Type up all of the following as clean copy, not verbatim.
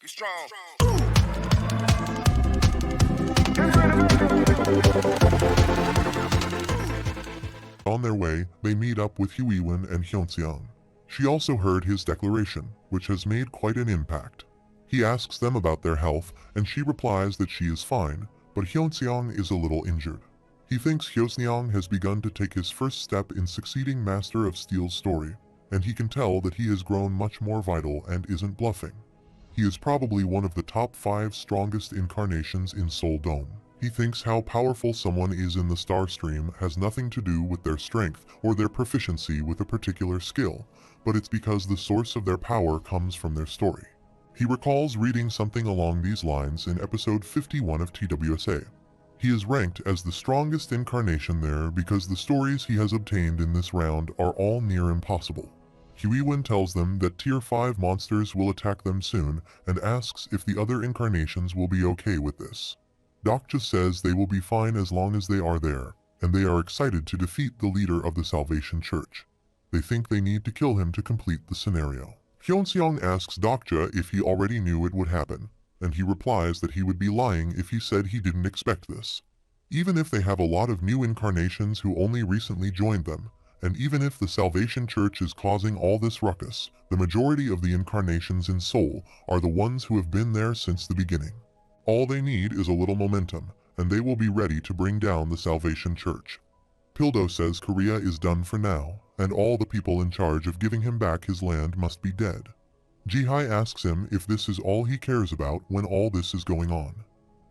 Be strong. On their way, they meet up with Huiwen and Hyunseong. She also heard his declaration, which has made quite an impact. He asks them about their health, and she replies that she is fine, but Hyunseong is a little injured. He thinks Hyosneong has begun to take his first step in succeeding Master of Steel's story, and he can tell that he has grown much more vital and isn't bluffing. He is probably one of the top 5 strongest incarnations in Seoul Dome. He thinks how powerful someone is in the star stream has nothing to do with their strength or their proficiency with a particular skill, but it's because the source of their power comes from their story. He recalls reading something along these lines in episode 51 of TWSA. He is ranked as the strongest incarnation there because the stories he has obtained in this round are all near impossible. Huiwen tells them that Tier 5 monsters will attack them soon and asks if the other incarnations will be okay with this. Dokja says they will be fine as long as they are there, and they are excited to defeat the leader of the Salvation Church. They think they need to kill him to complete the scenario. Hyunseong asks Dokja if he already knew it would happen, and he replies that he would be lying if he said he didn't expect this. Even if they have a lot of new incarnations who only recently joined them, and even if the Salvation Church is causing all this ruckus, the majority of the incarnations in Seoul are the ones who have been there since the beginning. All they need is a little momentum, and they will be ready to bring down the Salvation Church. Pildo says Korea is done for now, and all the people in charge of giving him back his land must be dead. Jihai asks him if this is all he cares about when all this is going on.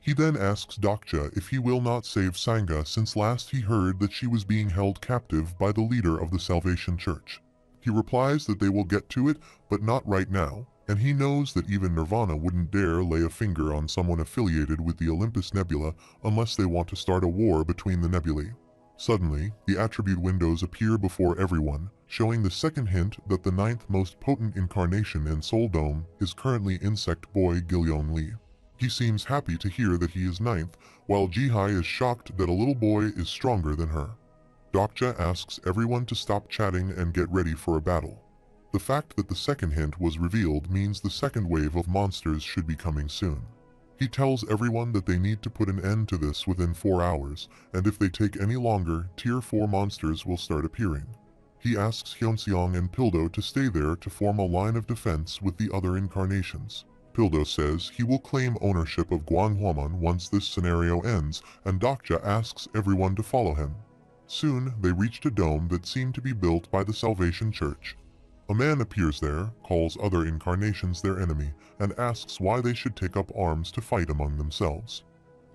He then asks Dokja if he will not save Sangha since last he heard that she was being held captive by the leader of the Salvation Church. He replies that they will get to it, but not right now, and he knows that even Nirvana wouldn't dare lay a finger on someone affiliated with the Olympus Nebula unless they want to start a war between the nebulae. Suddenly, the attribute windows appear before everyone, showing the second hint that the 9th most potent incarnation in Seoul Dome is currently Insect Boy Gilyon Lee. He seems happy to hear that he is 9th, while Jihai is shocked that a little boy is stronger than her. Dokja asks everyone to stop chatting and get ready for a battle. The fact that the second hint was revealed means the second wave of monsters should be coming soon. He tells everyone that they need to put an end to this within 4 hours, and if they take any longer, Tier 4 monsters will start appearing. He asks Hyunseong and Pildo to stay there to form a line of defense with the other incarnations. Pildo says he will claim ownership of Gwanghwamun once this scenario ends, and Dokja asks everyone to follow him. Soon, they reached a dome that seemed to be built by the Salvation Church. A man appears there, calls other incarnations their enemy, and asks why they should take up arms to fight among themselves.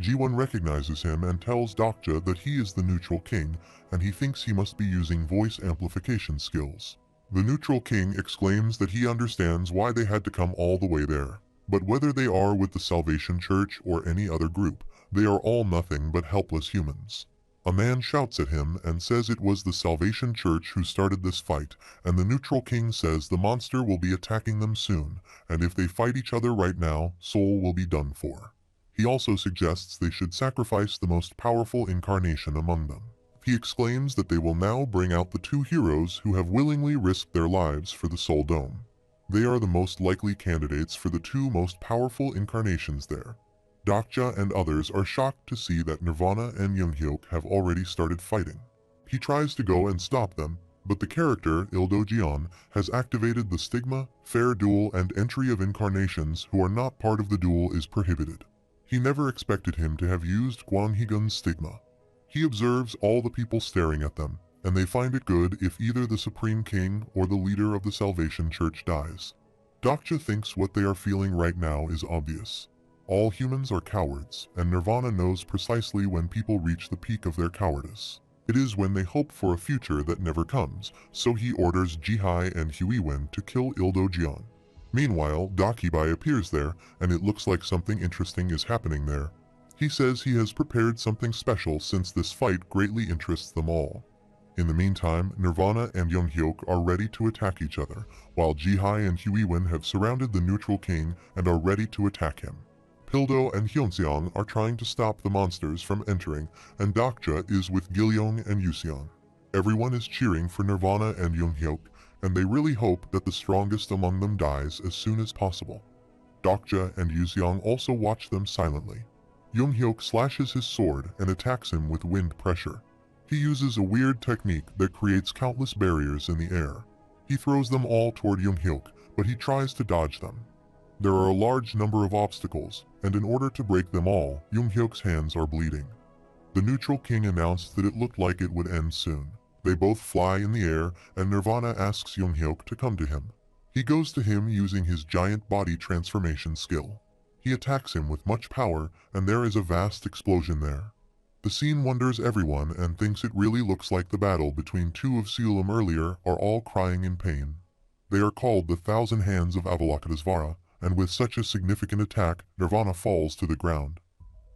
Ji-won recognizes him and tells Dokja that he is the neutral king, and he thinks he must be using voice amplification skills. The neutral king exclaims that he understands why they had to come all the way there. But whether they are with the Salvation Church or any other group, they are all nothing but helpless humans. A man shouts at him and says it was the Salvation Church who started this fight, and the neutral king says the monster will be attacking them soon, and if they fight each other right now, Seoul will be done for. He also suggests they should sacrifice the most powerful incarnation among them. He exclaims that they will now bring out the 2 heroes who have willingly risked their lives for the Seoul Dome. They are the most likely candidates for the 2 most powerful incarnations there. Dokja and others are shocked to see that Nirvana and Younghyuk have already started fighting. He tries to go and stop them, but the character, Ildo Jeon, has activated the stigma, fair duel, and entry of incarnations who are not part of the duel is prohibited. He never expected him to have used Gwanghwamun's stigma. He observes all the people staring at them, and they find it good if either the Supreme King or the leader of the Salvation Church dies. Dokja thinks what they are feeling right now is obvious. All humans are cowards, and Nirvana knows precisely when people reach the peak of their cowardice. It is when they hope for a future that never comes, so he orders Jihai and Huiwen to kill Ildo Jeon. Meanwhile, Dokkaebi appears there, and it looks like something interesting is happening there. He says he has prepared something special since this fight greatly interests them all. In the meantime, Nirvana and Younghyuk are ready to attack each other, while Jihai and Huiwen have surrounded the neutral king and are ready to attack him. Pildo and Hyunseong are trying to stop the monsters from entering, and Dokja is with Gilyong and Yuseong. Everyone is cheering for Nirvana and Younghyuk, and they really hope that the strongest among them dies as soon as possible. Dokja and Yuseong also watch them silently. Jung-hyuk slashes his sword and attacks him with wind pressure. He uses a weird technique that creates countless barriers in the air. He throws them all toward Jung-hyuk, but he tries to dodge them. There are a large number of obstacles, and in order to break them all, Jung-hyuk's hands are bleeding. The neutral king announced that it looked like it would end soon. They both fly in the air, and Nirvana asks Jung-hyuk to come to him. He goes to him using his giant body transformation skill. He attacks him with much power, and there is a vast explosion there. The scene wonders everyone and thinks it really looks like the battle between two of Seolim earlier are all crying in pain. They are called the Thousand Hands of Avalokitesvara, and with such a significant attack, Nirvana falls to the ground.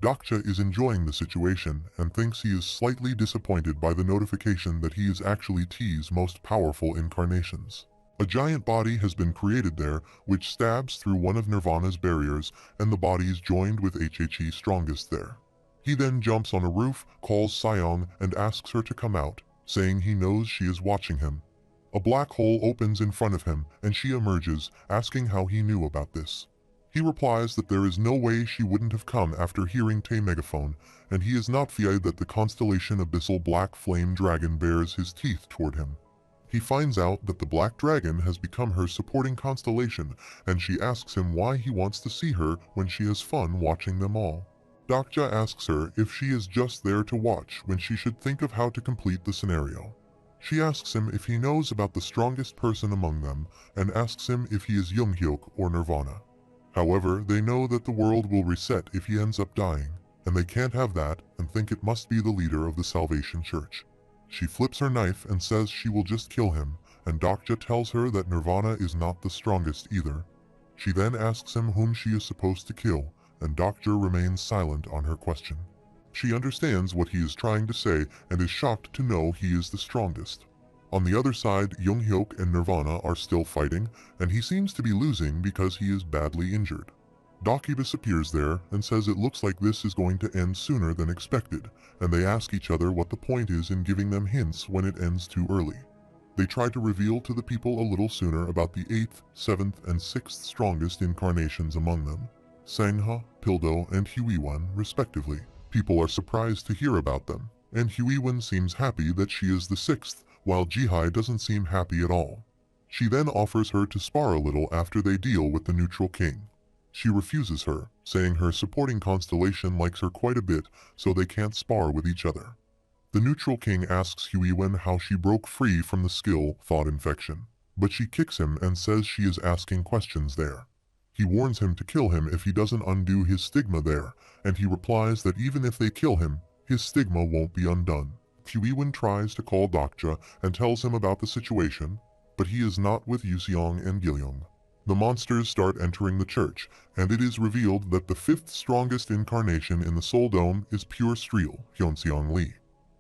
Dokja is enjoying the situation and thinks he is slightly disappointed by the notification that he is actually T's most powerful incarnations. A giant body has been created there, which stabs through one of Nirvana's barriers, and the body is joined with HHE strongest there. He then jumps on a roof, calls Seong, and asks her to come out, saying he knows she is watching him. A black hole opens in front of him, and she emerges, asking how he knew about this. He replies that there is no way she wouldn't have come after hearing Tae megaphone, and he is not feared that the constellation Abyssal Black Flame Dragon bears his teeth toward him. He finds out that the Black Dragon has become her supporting constellation, and she asks him why he wants to see her when she has fun watching them all. Dokja asks her if she is just there to watch when she should think of how to complete the scenario. She asks him if he knows about the strongest person among them, and asks him if he is Jung-hyuk or Nirvana. However, they know that the world will reset if he ends up dying, and they can't have that and think it must be the leader of the Salvation Church. She flips her knife and says she will just kill him, and Dokja tells her that Nirvana is not the strongest either. She then asks him whom she is supposed to kill, and Dokja remains silent on her question. She understands what he is trying to say and is shocked to know he is the strongest. On the other side, Jung-hyuk and Nirvana are still fighting, and he seems to be losing because he is badly injured. Dokkaebi appears there and says it looks like this is going to end sooner than expected, and they ask each other what the point is in giving them hints when it ends too early. They try to reveal to the people a little sooner about the 8th, 7th, and 6th strongest incarnations among them, Sangha, Pildo, and Huiwen, respectively. People are surprised to hear about them, and Huiwen seems happy that she is the 6th, while Jihai doesn't seem happy at all. She then offers her to spar a little after they deal with the neutral king. She refuses her, saying her supporting constellation likes her quite a bit, so they can't spar with each other. The neutral king asks Huiwen how she broke free from the skill Thought Infection, but she kicks him and says she is asking questions there. He warns him to kill him if he doesn't undo his stigma there, and he replies that even if they kill him, his stigma won't be undone. Huiwen tries to call Dokja and tells him about the situation, but he is not with Yuseong and Gilyong. The monsters start entering the church, and it is revealed that the 5th strongest incarnation in the Soul Dome is Pure Steel, Hyunseong Lee.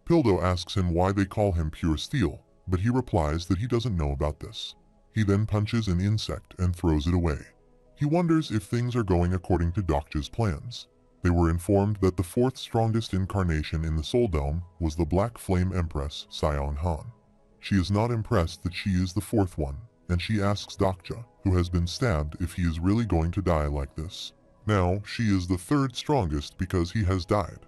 Pildo asks him why they call him Pure Steel, but he replies that he doesn't know about this. He then punches an insect and throws it away. He wonders if things are going according to Dokja's plans. They were informed that the 4th strongest incarnation in the Soul Dome was the Black Flame Empress, Seong Han. She is not impressed that she is the 4th one, and she asks Dokja, who has been stabbed, if he is really going to die like this. Now, she is the 3rd strongest because he has died.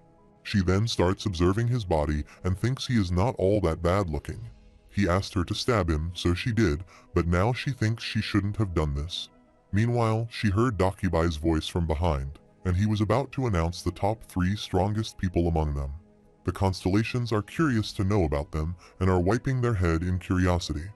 She then starts observing his body and thinks he is not all that bad looking. He asked her to stab him, so she did, but now she thinks she shouldn't have done this. Meanwhile, she heard Dokkaebi's voice from behind, and he was about to announce the top 3 strongest people among them. The constellations are curious to know about them and are wiping their head in curiosity.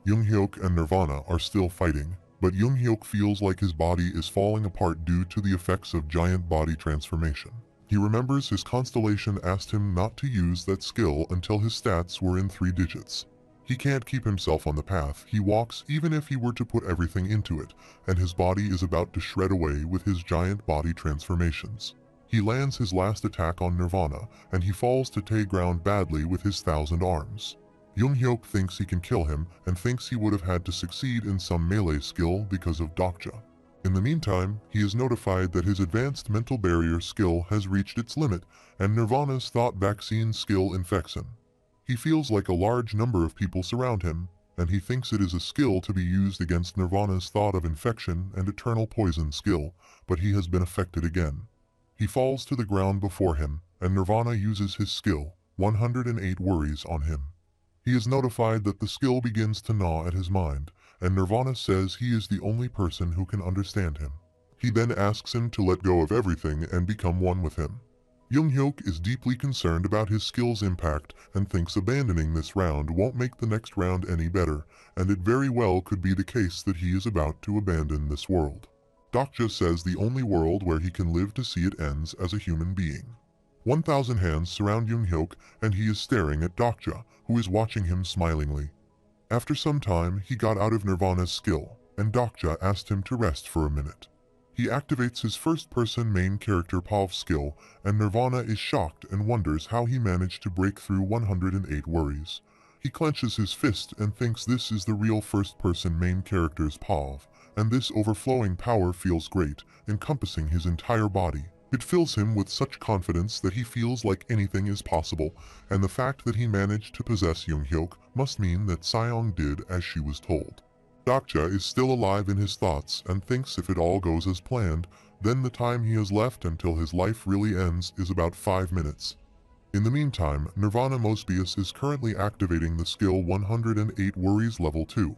Jung-hyuk and Nirvana are still fighting, but Jung-hyuk feels like his body is falling apart due to the effects of giant body transformation. He remembers his constellation asked him not to use that skill until his stats were in 3 digits. He can't keep himself on the path he walks even if he were to put everything into it, and his body is about to shred away with his giant body transformations. He lands his last attack on Nirvana, and he falls to Tae ground badly with his 1,000 arms. Jung-hyuk thinks he can kill him and thinks he would have had to succeed in some melee skill because of Dokja. In the meantime, he is notified that his advanced mental barrier skill has reached its limit, and Nirvana's thought vaccine skill infects him. He feels like a large number of people surround him, and he thinks it is a skill to be used against Nirvana's thought of infection and eternal poison skill, but he has been affected again. He falls to the ground before him, and Nirvana uses his skill, 108 worries, on him. He is notified that the skill begins to gnaw at his mind, and Nirvana says he is the only person who can understand him. He then asks him to let go of everything and become one with him. Young-hyuk is deeply concerned about his skill's impact and thinks abandoning this round won't make the next round any better, and it very well could be the case that he is about to abandon this world. Dokja says the only world where he can live to see it ends as a human being. 1,000 hands surround Young-hyuk, and he is staring at Dokja, who is watching him smilingly. After some time, he got out of Nirvana's skill, and Dokja asked him to rest for a minute. He activates his first-person main character Pav skill, and Nirvana is shocked and wonders how he managed to break through 108 worries. He clenches his fist and thinks this is the real first-person main character's Pav, and this overflowing power feels great, encompassing his entire body. It fills him with such confidence that he feels like anything is possible, and the fact that he managed to possess Young-hyuk must mean that Seong did as she was told. Dokja is still alive in his thoughts and thinks if it all goes as planned, then the time he has left until his life really ends is about 5 minutes. In the meantime, Nirvana Mobius is currently activating the skill 108 Worries Level 2.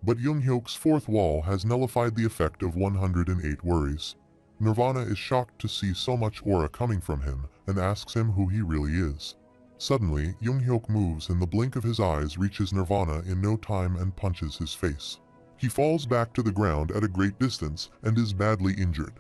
But Young-hyuk's fourth wall has nullified the effect of 108 worries. Nirvana is shocked to see so much aura coming from him and asks him who he really is. Suddenly, Young-hyuk moves and the blink of his eyes reaches Nirvana in no time and punches his face. He falls back to the ground at a great distance and is badly injured.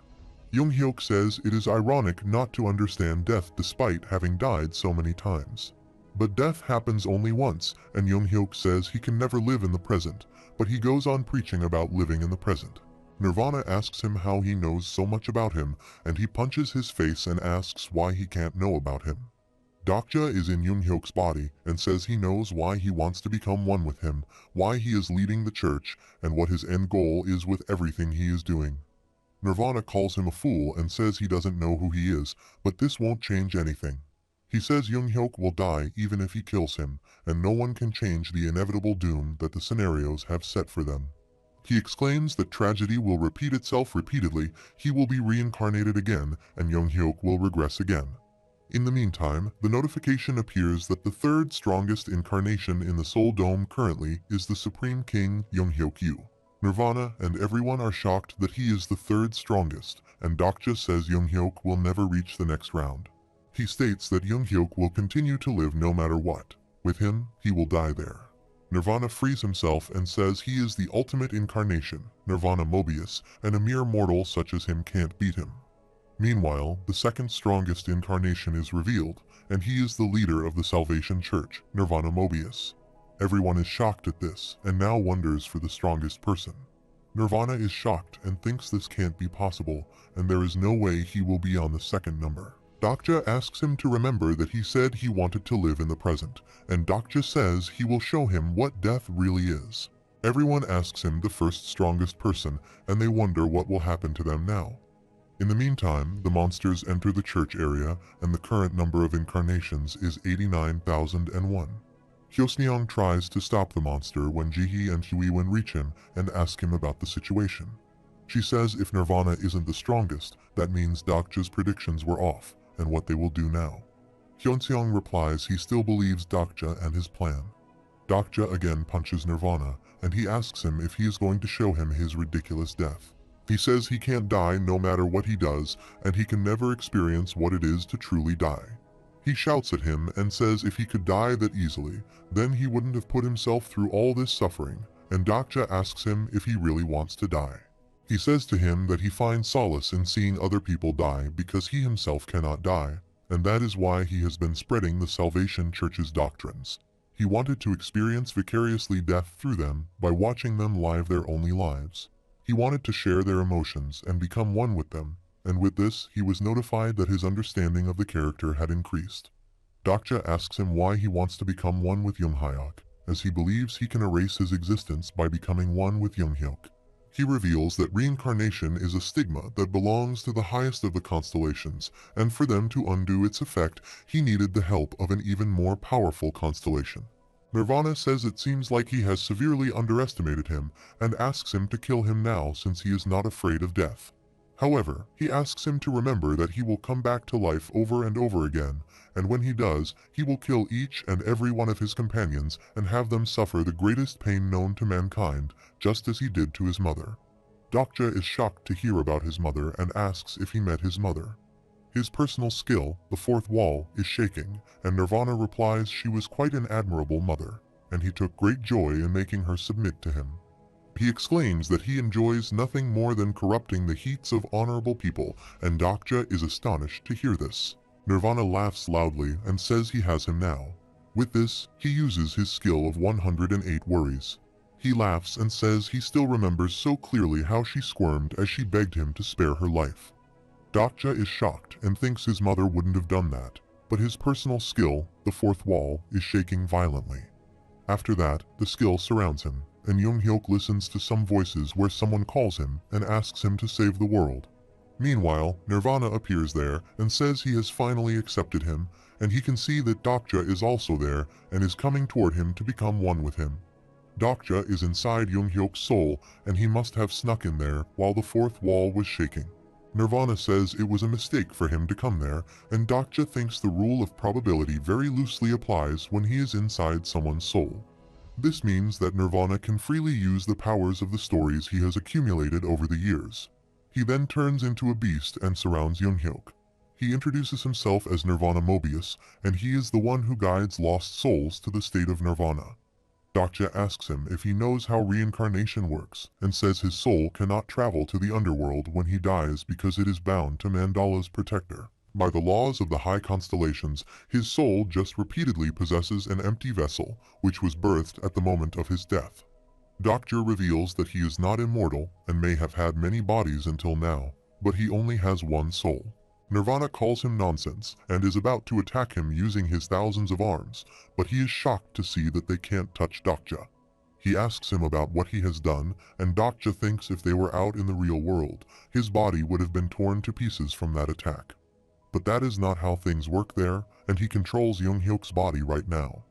Young-hyuk says it is ironic not to understand death despite having died so many times. But death happens only once, and Young-hyuk says he can never live in the present, but he goes on preaching about living in the present. Nirvana asks him how he knows so much about him, and he punches his face and asks why he can't know about him. Dokja is in Young-hyuk's body and says he knows why he wants to become one with him, why he is leading the church, and what his end goal is with everything he is doing. Nirvana calls him a fool and says he doesn't know who he is, but this won't change anything. He says Young-hyuk will die even if he kills him, and no one can change the inevitable doom that the scenarios have set for them. He exclaims that tragedy will repeat itself repeatedly, he will be reincarnated again, and Young-hyuk will regress again. In the meantime, the notification appears that the third strongest incarnation in the Soul Dome currently is the Supreme King Young-hyuk. Nirvana and everyone are shocked that he is the third strongest, and Dokja says Young-hyuk will never reach the next round. He states that Young-hyuk will continue to live no matter what. With him, he will die there. Nirvana frees himself and says he is the ultimate incarnation, Nirvana Mobius, and a mere mortal such as him can't beat him. Meanwhile, the second strongest incarnation is revealed, and he is the leader of the Salvation Church, Nirvana Mobius. Everyone is shocked at this, and now wonders for the strongest person. Nirvana is shocked and thinks this can't be possible, and there is no way he will be on the second number. Dokja asks him to remember that he said he wanted to live in the present, and Dokja says he will show him what death really is. Everyone asks him the first strongest person, and they wonder what will happen to them now. In the meantime, the monsters enter the church area, and the current number of incarnations is 89,001. Hyosneong tries to stop the monster when Jihi and Huiwen reach him and ask him about the situation. She says if Nirvana isn't the strongest, that means Dokja's predictions were off, and what they will do now. Hyosneong replies he still believes Dokja and his plan. Dokja again punches Nirvana, and he asks him if he is going to show him his ridiculous death. He says he can't die no matter what he does, and he can never experience what it is to truly die. He shouts at him and says if he could die that easily, then he wouldn't have put himself through all this suffering, and Dokja asks him if he really wants to die. He says to him that he finds solace in seeing other people die because he himself cannot die, and that is why he has been spreading the Salvation Church's doctrines. He wanted to experience vicariously death through them by watching them live their only lives. He wanted to share their emotions and become one with them, and with this he was notified that his understanding of the character had increased. Dokja asks him why he wants to become one with Young-hyuk, as he believes he can erase his existence by becoming one with Young-hyuk. He reveals that reincarnation is a stigma that belongs to the highest of the constellations, and for them to undo its effect, he needed the help of an even more powerful constellation. Nirvana says it seems like he has severely underestimated him and asks him to kill him now since he is not afraid of death. However, he asks him to remember that he will come back to life over and over again, and when he does, he will kill each and every one of his companions and have them suffer the greatest pain known to mankind, just as he did to his mother. Dokja is shocked to hear about his mother and asks if he met his mother. His personal skill, the fourth wall, is shaking, and Nirvana replies she was quite an admirable mother, and he took great joy in making her submit to him. He exclaims that he enjoys nothing more than corrupting the heats of honorable people, and Dokja is astonished to hear this. Nirvana laughs loudly and says he has him now. With this, he uses his skill of 108 worries. He laughs and says he still remembers so clearly how she squirmed as she begged him to spare her life. Dokja is shocked and thinks his mother wouldn't have done that, but his personal skill, the fourth wall, is shaking violently. After that, the skill surrounds him, and Jung-hyuk listens to some voices where someone calls him and asks him to save the world. Meanwhile, Nirvana appears there and says he has finally accepted him, and he can see that Dokja is also there and is coming toward him to become one with him. Dokja is inside Jung-hyuk's soul, and he must have snuck in there while the fourth wall was shaking. Nirvana says it was a mistake for him to come there, and Dokja thinks the rule of probability very loosely applies when he is inside someone's soul. This means that Nirvana can freely use the powers of the stories he has accumulated over the years. He then turns into a beast and surrounds Jung-hyuk. He introduces himself as Nirvana Mobius, and he is the one who guides lost souls to the state of Nirvana. Dokja asks him if he knows how reincarnation works, and says his soul cannot travel to the underworld when he dies because it is bound to Mandala's protector. By the laws of the high constellations, his soul just repeatedly possesses an empty vessel, which was birthed at the moment of his death. Dokja reveals that he is not immortal and may have had many bodies until now, but he only has one soul. Nirvana calls him nonsense and is about to attack him using his thousands of arms, but he is shocked to see that they can't touch Dokja. He asks him about what he has done, and Dokja thinks if they were out in the real world, his body would have been torn to pieces from that attack. But that is not how things work there, and he controls Jung-hyuk's body right now.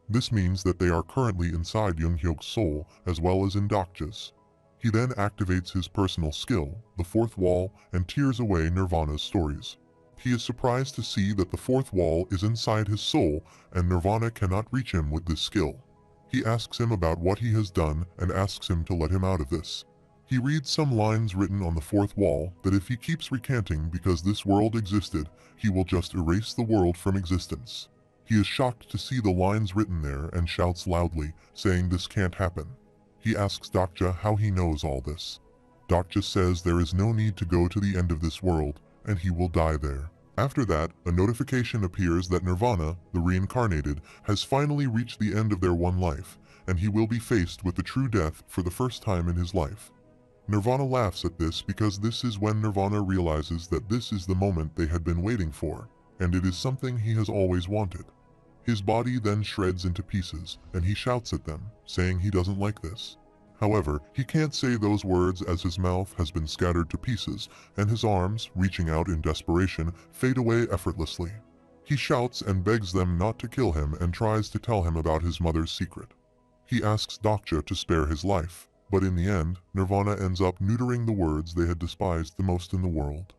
This means that they are currently inside Jung-hyuk's soul as well as in Dokja's. He then activates his personal skill, the fourth wall, and tears away Nirvana's stories. He is surprised to see that the fourth wall is inside his soul and Nirvana cannot reach him with this skill. He asks him about what he has done and asks him to let him out of this. He reads some lines written on the fourth wall that if he keeps recanting because this world existed, he will just erase the world from existence. He is shocked to see the lines written there and shouts loudly, saying this can't happen. He asks Dokja how he knows all this. Dokja says there is no need to go to the end of this world, and he will die there. After that, a notification appears that Nirvana, the reincarnated, has finally reached the end of their one life, and he will be faced with the true death for the first time in his life. Nirvana laughs at this because this is when Nirvana realizes that this is the moment they had been waiting for, and it is something he has always wanted. His body then shreds into pieces, and he shouts at them, saying he doesn't like this. However, he can't say those words as his mouth has been scattered to pieces, and his arms, reaching out in desperation, fade away effortlessly. He shouts and begs them not to kill him and tries to tell him about his mother's secret. He asks Dokja to spare his life, but in the end, Nirvana ends up neutering the words they had despised the most in the world.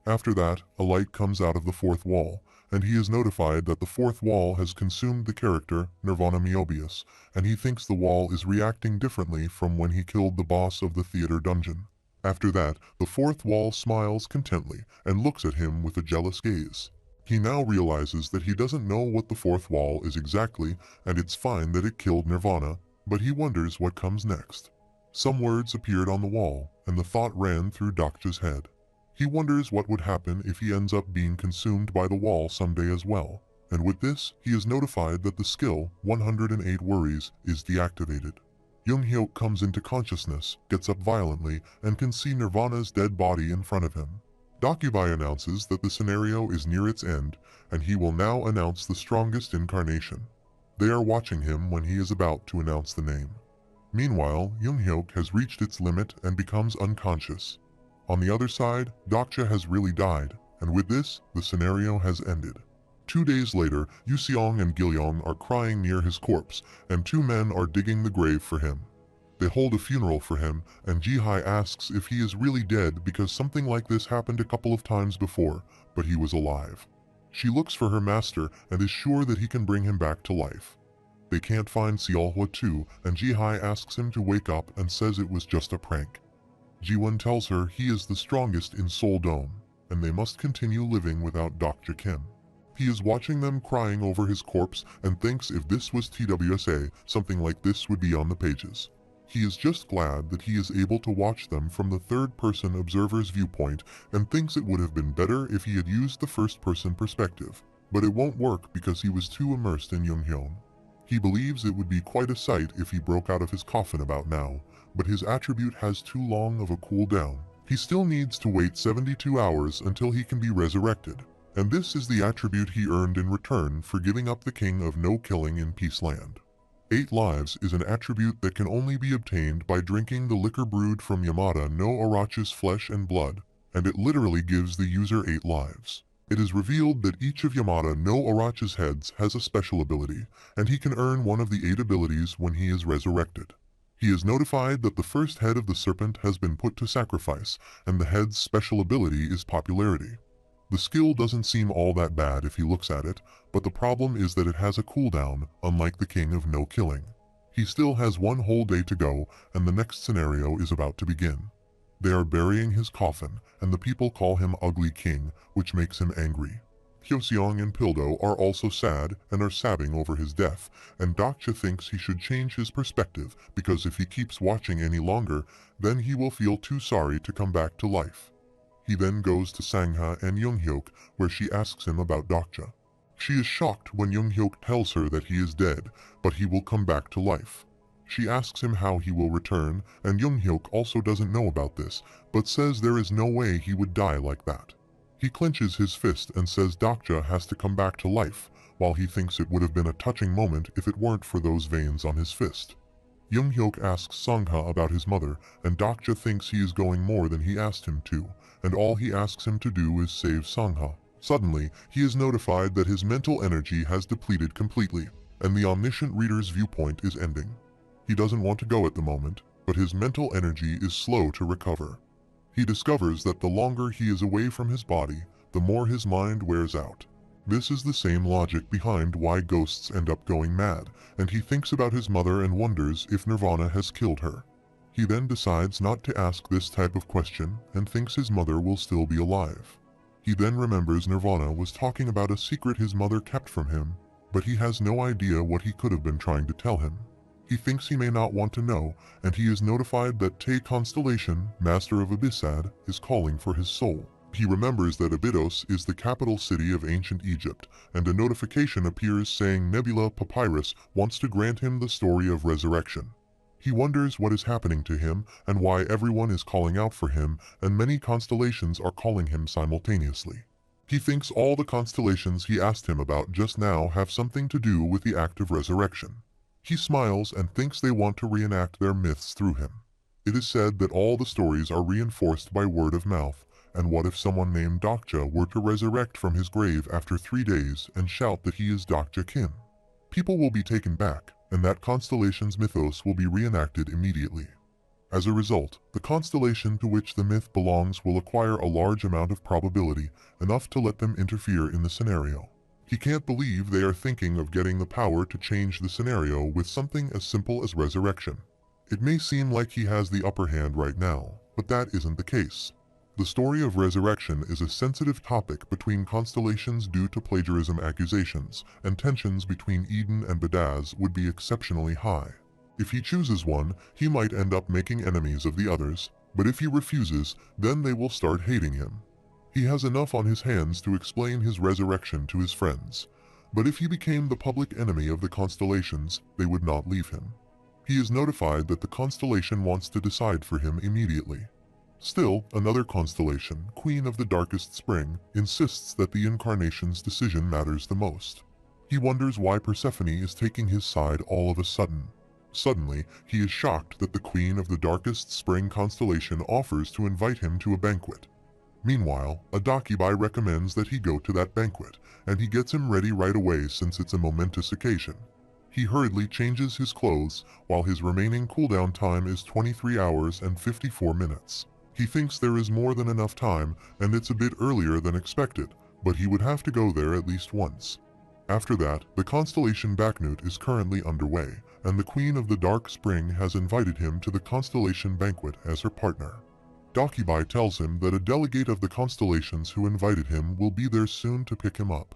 After that, a light comes out of the fourth wall, and he is notified that the fourth wall has consumed the character, Nirvana Mobius, and he thinks the wall is reacting differently from when he killed the boss of the theater dungeon. After that, the fourth wall smiles contently and looks at him with a jealous gaze. He now realizes that he doesn't know what the fourth wall is exactly, and it's fine that it killed Nirvana, but he wonders what comes next. Some words appeared on the wall, and the thought ran through Dokja's head. He wonders what would happen if he ends up being consumed by the wall someday as well, and with this, he is notified that the skill, 108 Worries, is deactivated. Jung-hyuk comes into consciousness, gets up violently, and can see Nirvana's dead body in front of him. Dokkaebi announces that the scenario is near its end, and he will now announce the strongest incarnation. They are watching him when he is about to announce the name. Meanwhile, Jung-hyuk has reached its limit and becomes unconscious. On the other side, Dokja has really died, and with this, the scenario has ended. 2 days later, Yuseong and Gilyong are crying near his corpse, and 2 men are digging the grave for him. They hold a funeral for him, and Jihai asks if he is really dead because something like this happened a couple of times before, but he was alive. She looks for her master and is sure that he can bring him back to life. They can't find Seolhwa too, and Jihai asks him to wake up and says it was just a prank. Jiwon tells her he is the strongest in Seoul Dome, and they must continue living without Dokja Kim. He is watching them crying over his corpse and thinks if this was TWSA, something like this would be on the pages. He is just glad that he is able to watch them from the third-person observer's viewpoint and thinks it would have been better if he had used the first-person perspective. But it won't work because he was too immersed in Younghyun. He believes it would be quite a sight if he broke out of his coffin about now, but his attribute has too long of a cooldown. He still needs to wait 72 hours until he can be resurrected, and this is the attribute he earned in return for giving up the king of no killing in Peaceland. 8 lives is an attribute that can only be obtained by drinking the liquor brewed from Yamada no Arachi's flesh and blood, and it literally gives the user 8 lives. It is revealed that each of Yamada no Arachi's heads has a special ability, and he can earn one of the 8 abilities when he is resurrected. He is notified that the first head of the serpent has been put to sacrifice, and the head's special ability is popularity. The skill doesn't seem all that bad if he looks at it, but the problem is that it has a cooldown, unlike the king of no killing. He still has 1 whole day to go, and the next scenario is about to begin. They are burying his coffin, and the people call him Ugly King, which makes him angry. Hyoseong and Pildo are also sad and are sobbing over his death, and Dokja thinks he should change his perspective because if he keeps watching any longer, then he will feel too sorry to come back to life. He then goes to Sangha and Younghyuk, where she asks him about Dokja. She is shocked when Younghyuk tells her that he is dead, but he will come back to life. She asks him how he will return, and Younghyuk also doesn't know about this, but says there is no way he would die like that. He clenches his fist and says Dokja has to come back to life, while he thinks it would have been a touching moment if it weren't for those veins on his fist. Younghyuk asks Sangha about his mother, and Dokja thinks he is going more than he asked him to, and all he asks him to do is save Sangha. Suddenly, he is notified that his mental energy has depleted completely, and the omniscient reader's viewpoint is ending. He doesn't want to go at the moment, but his mental energy is slow to recover. He discovers that the longer he is away from his body, the more his mind wears out. This is the same logic behind why ghosts end up going mad, and he thinks about his mother and wonders if Nirvana has killed her. He then decides not to ask this type of question and thinks his mother will still be alive. He then remembers Nirvana was talking about a secret his mother kept from him, but he has no idea what he could have been trying to tell him. He thinks he may not want to know, and he is notified that Te Constellation, master of Abyssad, is calling for his soul. He remembers that Abydos is the capital city of ancient Egypt, and a notification appears saying Nebula Papyrus wants to grant him the story of resurrection. He wonders what is happening to him and why everyone is calling out for him, and many constellations are calling him simultaneously. He thinks all the constellations he asked him about just now have something to do with the act of resurrection. He smiles and thinks they want to reenact their myths through him. It is said that all the stories are reinforced by word of mouth, and what if someone named Dokja were to resurrect from his grave after 3 days and shout that he is Dokja Kim? People will be taken back, and that constellation's mythos will be reenacted immediately. As a result, the constellation to which the myth belongs will acquire a large amount of probability, enough to let them interfere in the scenario. He can't believe they are thinking of getting the power to change the scenario with something as simple as resurrection. It may seem like he has the upper hand right now, but that isn't the case. The story of resurrection is a sensitive topic between constellations due to plagiarism accusations, and tensions between Eden and Badaz would be exceptionally high. If he chooses one, he might end up making enemies of the others, but if he refuses, then they will start hating him. He has enough on his hands to explain his resurrection to his friends, but if he became the public enemy of the constellations, they would not leave him. He is notified that the constellation wants to decide for him immediately. Still, another constellation, Queen of the Darkest Spring, insists that the incarnation's decision matters the most. He wonders why Persephone is taking his side all of a sudden. Suddenly, he is shocked that the Queen of the Darkest Spring constellation offers to invite him to a banquet. Meanwhile, a dokkaebi recommends that he go to that banquet, and he gets him ready right away since it's a momentous occasion. He hurriedly changes his clothes, while his remaining cooldown time is 23 hours and 54 minutes. He thinks there is more than enough time, and it's a bit earlier than expected, but he would have to go there at least once. After that, the constellation Bakhmut is currently underway, and the Queen of the Dark Spring has invited him to the constellation banquet as her partner. Dokkaebi tells him that a delegate of the constellations who invited him will be there soon to pick him up.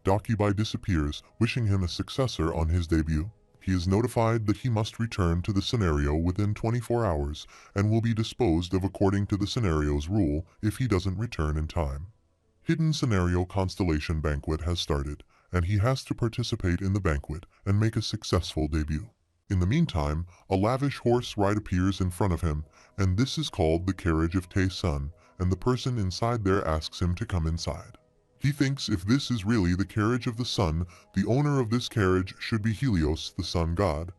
Dokkaebi disappears, wishing him a successor on his debut. He is notified that he must return to the scenario within 24 hours and will be disposed of according to the scenario's rule if he doesn't return in time. Hidden Scenario Constellation Banquet has started, and he has to participate in the banquet and make a successful debut. In the meantime, a lavish horse ride appears in front of him, and this is called the carriage of Tae-sun, and the person inside there asks him to come inside. He thinks if this is really the carriage of the sun, the owner of this carriage should be Helios, the sun god.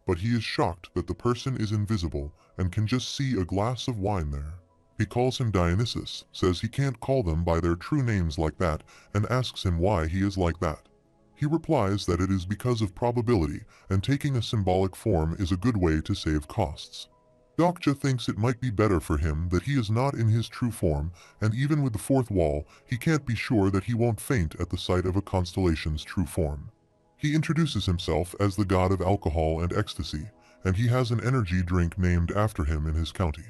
But he is shocked that the person is invisible and can just see a glass of wine there. He calls him Dionysus, says he can't call them by their true names like that, and asks him why he is like that. He replies that it is because of probability, and taking a symbolic form is a good way to save costs. Dokja thinks it might be better for him that he is not in his true form, and even with the fourth wall, he can't be sure that he won't faint at the sight of a constellation's true form. He introduces himself as the god of alcohol and ecstasy, and he has an energy drink named after him in his county.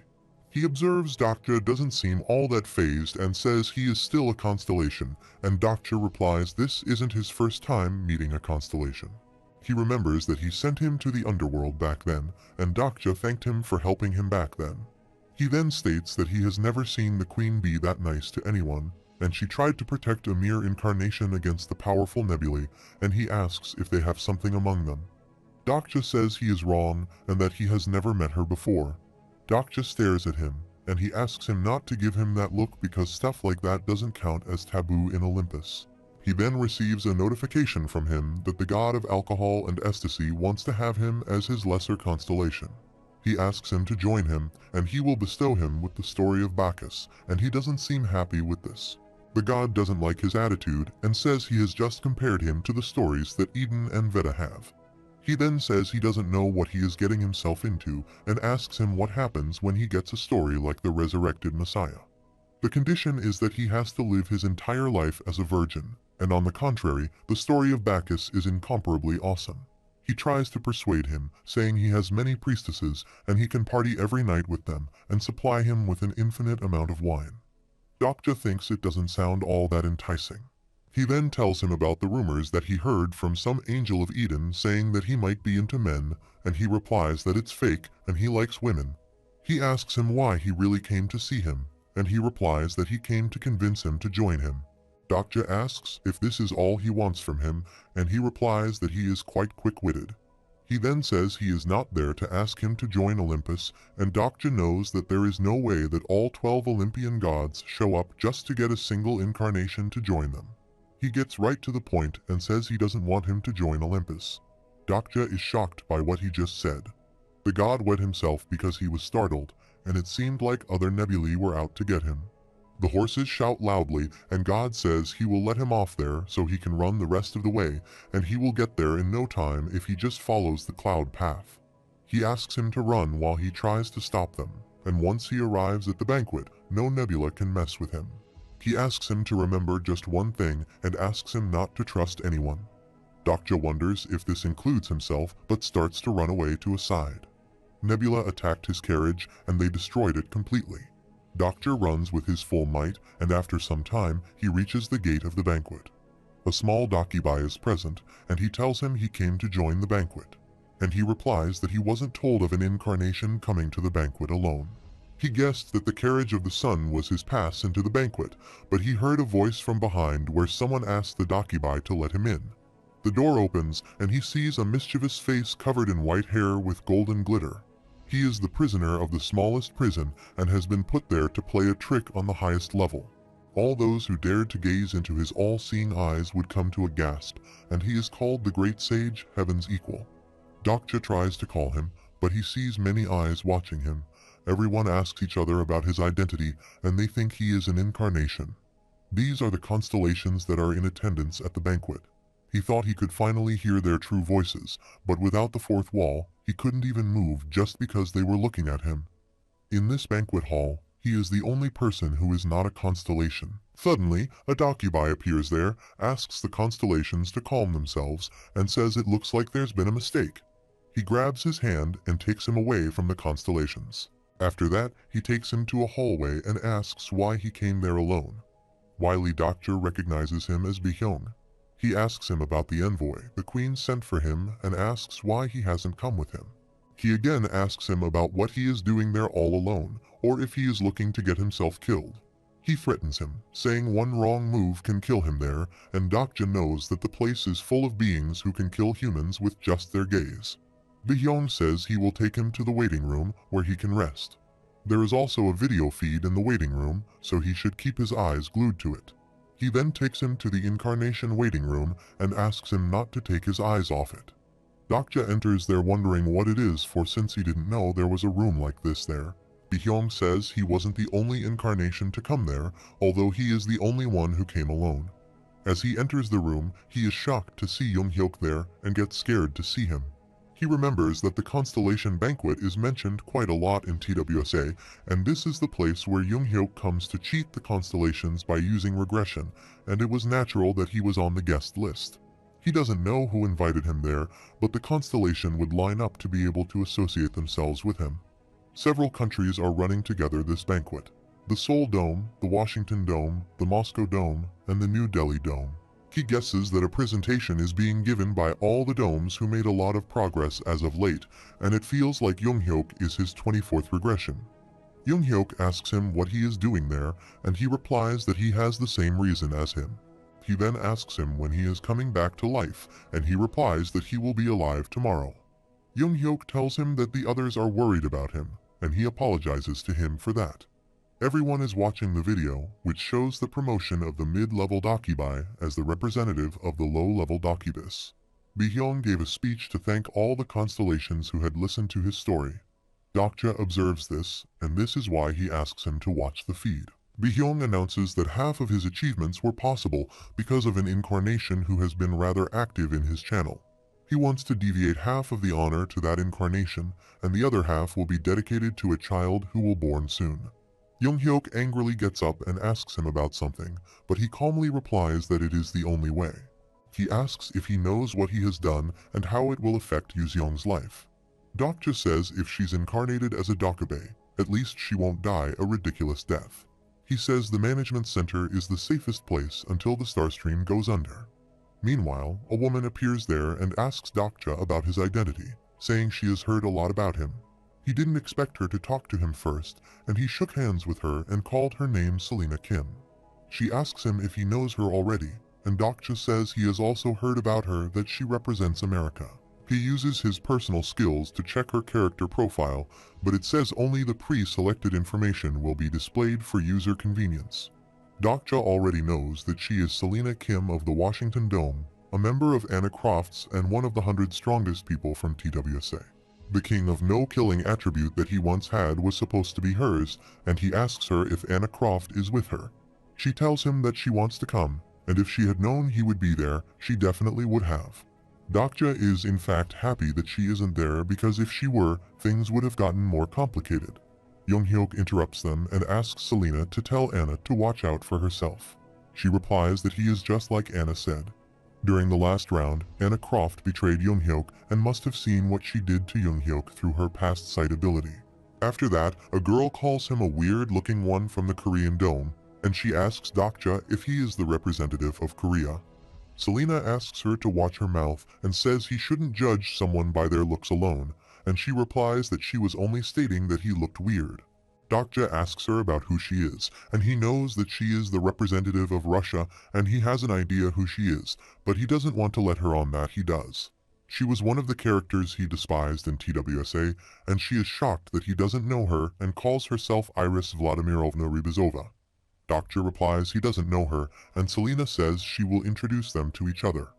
He observes Dokja doesn't seem all that fazed and says he is still a constellation, and Dokja replies this isn't his first time meeting a constellation. He remembers that he sent him to the underworld back then, and Dokja thanked him for helping him back then. He then states that he has never seen the queen be that nice to anyone, and she tried to protect a mere incarnation against the powerful nebulae, and he asks if they have something among them. Dokja says he is wrong and that he has never met her before. Dokja stares at him, and he asks him not to give him that look because stuff like that doesn't count as taboo in Olympus. He then receives a notification from him that the god of alcohol and ecstasy wants to have him as his lesser constellation. He asks him to join him, and he will bestow him with the story of Bacchus, and he doesn't seem happy with this. The god doesn't like his attitude and says he has just compared him to the stories that Eden and Veda have. He then says he doesn't know what he is getting himself into and asks him what happens when he gets a story like the resurrected Messiah. The condition is that he has to live his entire life as a virgin, and on the contrary, the story of Bacchus is incomparably awesome. He tries to persuade him, saying he has many priestesses and he can party every night with them and supply him with an infinite amount of wine. Dokja thinks it doesn't sound all that enticing. He then tells him about the rumors that he heard from some angel of Eden saying that he might be into men, and he replies that it's fake and he likes women. He asks him why he really came to see him, and he replies that he came to convince him to join him. Dokja asks if this is all he wants from him, and he replies that he is quite quick-witted. He then says he is not there to ask him to join Olympus, and Dokja knows that there is no way that all 12 Olympian gods show up just to get a single incarnation to join them. He gets right to the point and says he doesn't want him to join Olympus. Dokja is shocked by what he just said. The god wet himself because he was startled, and it seemed like other nebulae were out to get him. The horses shout loudly, and God says he will let him off there so he can run the rest of the way, and he will get there in no time if he just follows the cloud path. He asks him to run while he tries to stop them, and once he arrives at the banquet, no nebula can mess with him. He asks him to remember just one thing and asks him not to trust anyone. Dokja wonders if this includes himself but starts to run away to a side. Nebula attacked his carriage and they destroyed it completely. Dokja runs with his full might, and after some time he reaches the gate of the banquet. A small dokkaebi is present, and he tells him he came to join the banquet. And he replies that he wasn't told of an incarnation coming to the banquet alone. He guessed that the carriage of the sun was his pass into the banquet, but he heard a voice from behind where someone asked the dokkaebi to let him in. The door opens, and he sees a mischievous face covered in white hair with golden glitter. He is the prisoner of the smallest prison and has been put there to play a trick on the highest level. All those who dared to gaze into his all-seeing eyes would come to a gasp, and he is called the Great Sage, Heaven's Equal. Dokja tries to call him, but he sees many eyes watching him, Everyone asks each other about his identity, and they think he is an incarnation. These are the constellations that are in attendance at the banquet. He thought he could finally hear their true voices, but without the fourth wall, he couldn't even move just because they were looking at him. In this banquet hall, he is the only person who is not a constellation. Suddenly, a dokkaebi appears there, asks the constellations to calm themselves, and says it looks like there's been a mistake. He grabs his hand and takes him away from the constellations. After that, he takes him to a hallway and asks why he came there alone. Wily Dokja recognizes him as Baehyung. He asks him about the envoy the queen sent for him and asks why he hasn't come with him. He again asks him about what he is doing there all alone, or if he is looking to get himself killed. He threatens him, saying one wrong move can kill him there, and Dokja knows that the place is full of beings who can kill humans with just their gaze. Baehyung says he will take him to the waiting room where he can rest. There is also a video feed in the waiting room, so he should keep his eyes glued to it. He then takes him to the incarnation waiting room and asks him not to take his eyes off it. Dokja enters there wondering what it is, for since he didn't know there was a room like this there. Baehyung says he wasn't the only incarnation to come there, although he is the only one who came alone. As he enters the room, he is shocked to see Younghyuk there and gets scared to see him. He remembers that the constellation banquet is mentioned quite a lot in TWSA, and this is the place where Younghyuk comes to cheat the constellations by using regression, and it was natural that he was on the guest list. He doesn't know who invited him there, but the constellation would line up to be able to associate themselves with him. Several countries are running together this banquet: the Seoul Dome, the Washington Dome, the Moscow Dome, and the New Delhi Dome. He guesses that a presentation is being given by all the domes who made a lot of progress as of late, and it feels like Younghyuk is his 24th regression. Younghyuk asks him what he is doing there, and he replies that he has the same reason as him. He then asks him when he is coming back to life, and he replies that he will be alive tomorrow. Younghyuk tells him that the others are worried about him, and he apologizes to him for that. Everyone is watching the video, which shows the promotion of the mid-level dokkaebi as the representative of the low-level dokkaebis. Baehyung gave a speech to thank all the constellations who had listened to his story. Dokja observes this, and this is why he asks him to watch the feed. Baehyung announces that half of his achievements were possible because of an incarnation who has been rather active in his channel. He wants to deviate half of the honor to that incarnation, and the other half will be dedicated to a child who will born soon. Younghyuk angrily gets up and asks him about something, but he calmly replies that it is the only way. He asks if he knows what he has done and how it will affect Yuseong's life. Dokja says if she's incarnated as a dokkaebi, at least she won't die a ridiculous death. He says the management center is the safest place until the Starstream goes under. Meanwhile, a woman appears there and asks Dokja about his identity, saying she has heard a lot about him. He didn't expect her to talk to him first, and he shook hands with her and called her name Selena Kim. She asks him if he knows her already, and Dokja says he has also heard about her that she represents America. He uses his personal skills to check her character profile, but it says only the pre-selected information will be displayed for user convenience. Dokja already knows that she is Selena Kim of the Washington Dome, a member of anicap's and one of the 100 strongest people from TWSA. The king of no-killing attribute that he once had was supposed to be hers, and he asks her if anicap is with her. She tells him that she wants to come, and if she had known he would be there, she definitely would have. Dokja is in fact happy that she isn't there because if she were, things would have gotten more complicated. Younghyuk interrupts them and asks Selena to tell Anna to watch out for herself. She replies that he is just like Anna said. During the last round, anicap betrayed Younghyuk and must have seen what she did to Younghyuk through her past sight ability. After that, a girl calls him a weird-looking one from the Korean Dome, and she asks Dokja if he is the representative of Korea. Selena asks her to watch her mouth and says he shouldn't judge someone by their looks alone, and she replies that she was only stating that he looked weird. Dokja asks her about who she is, and he knows that she is the representative of Russia and he has an idea who she is, but he doesn't want to let her on that he does. She was one of the characters he despised in TWSA, and she is shocked that he doesn't know her and calls herself Iris Vladimirovna Rybizova. Dokja replies he doesn't know her, and Selena says she will introduce them to each other.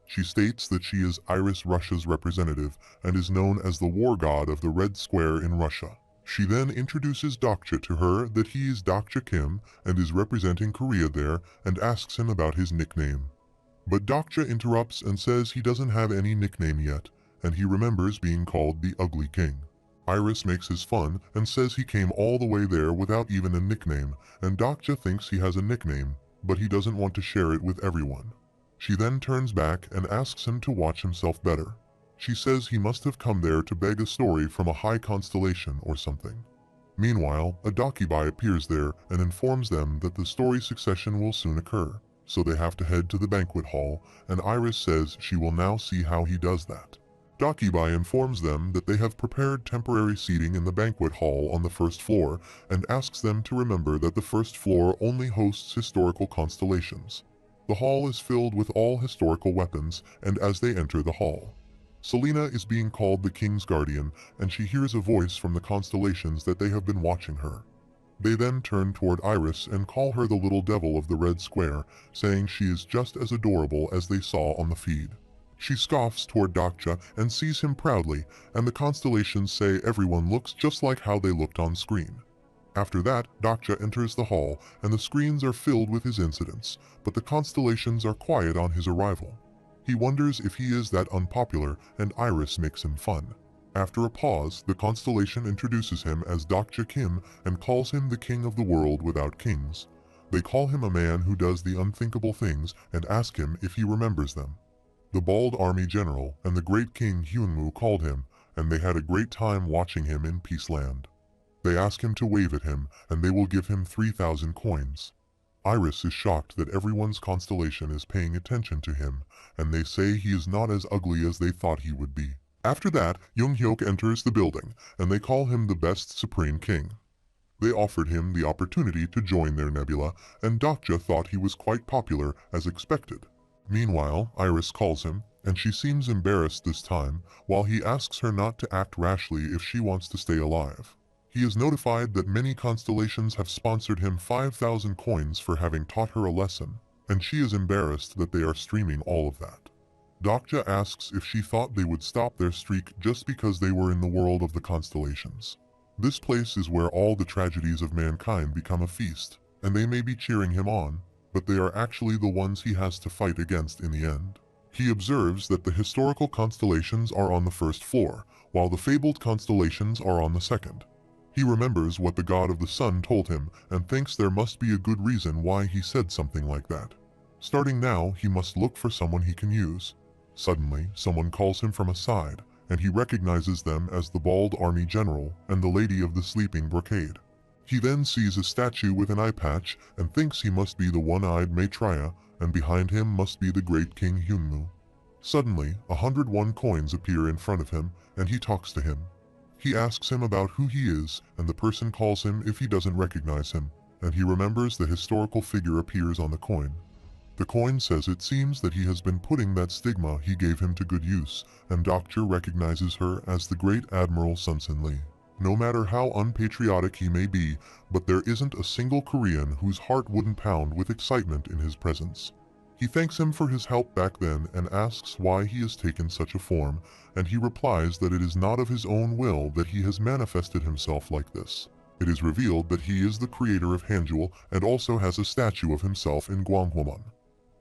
She states that she is Iris Russia's representative and is known as the war god of the Red Square in Russia. She then introduces Dokja to her that he is Dokja Kim and is representing Korea there, and asks him about his nickname. But Dokja interrupts and says he doesn't have any nickname yet, and he remembers being called the Ugly King. Iris makes his fun and says he came all the way there without even a nickname, and Dokja thinks he has a nickname, but he doesn't want to share it with everyone. She then turns back and asks him to watch himself better. She says he must have come there to beg a story from a high constellation or something. Meanwhile, a dokkaebi appears there and informs them that the story succession will soon occur, so they have to head to the banquet hall, and Iris says she will now see how he does that. Dokkaebi informs them that they have prepared temporary seating in the banquet hall on the first floor and asks them to remember that the first floor only hosts historical constellations. The hall is filled with all historical weapons, and as they enter the hall, Selena is being called the King's Guardian, and she hears a voice from the constellations that they have been watching her. They then turn toward Iris and call her the little devil of the red square, saying she is just as adorable as they saw on the feed. She scoffs toward Dokja and sees him proudly, and the constellations say everyone looks just like how they looked on screen. After that, Dokja enters the hall, and the screens are filled with his incidents, but the constellations are quiet on his arrival. He wonders if he is that unpopular, and Iris makes him fun. After a pause, the constellation introduces him as Dokja Kim and calls him the king of the world without kings. They call him a man who does the unthinkable things and ask him if he remembers them. The bald army general and the great king Hyunwoo called him, and they had a great time watching him in Peaceland. They ask him to wave at him, and they will give him 3,000 coins. Iris is shocked that everyone's constellation is paying attention to him, and they say he is not as ugly as they thought he would be. After that, Young-hyuk enters the building, and they call him the best supreme king. They offered him the opportunity to join their nebula, and Dokja thought he was quite popular as expected. Meanwhile, Iris calls him, and she seems embarrassed this time, while he asks her not to act rashly if she wants to stay alive. He is notified that many constellations have sponsored him 5,000 coins for having taught her a lesson, and she is embarrassed that they are streaming all of that. Dokja asks if she thought they would stop their streak just because they were in the world of the constellations. This place is where all the tragedies of mankind become a feast, and they may be cheering him on, but they are actually the ones he has to fight against in the end. He observes that the historical constellations are on the first floor, while the fabled constellations are on the second. He remembers what the god of the sun told him and thinks there must be a good reason why he said something like that. Starting now, he must look for someone he can use. Suddenly, someone calls him from a side, and he recognizes them as the bald army general and the lady of the sleeping brocade. He then sees a statue with an eye patch and thinks he must be the one-eyed Maitreya, and behind him must be the great King Hyunwoo. Suddenly, 101 coins appear in front of him, and he talks to him. He asks him about who he is, and the person calls him if he doesn't recognize him, and he remembers the historical figure appears on the coin. The coin says it seems that he has been putting that stigma he gave him to good use, and Dokja recognizes her as the great Admiral Sunsin Lee. No matter how unpatriotic he may be, but there isn't a single Korean whose heart wouldn't pound with excitement in his presence. He thanks him for his help back then and asks why he has taken such a form, and he replies that it is not of his own will that he has manifested himself like this. It is revealed that he is the creator of Hanjul and also has a statue of himself in Gwanghwamun.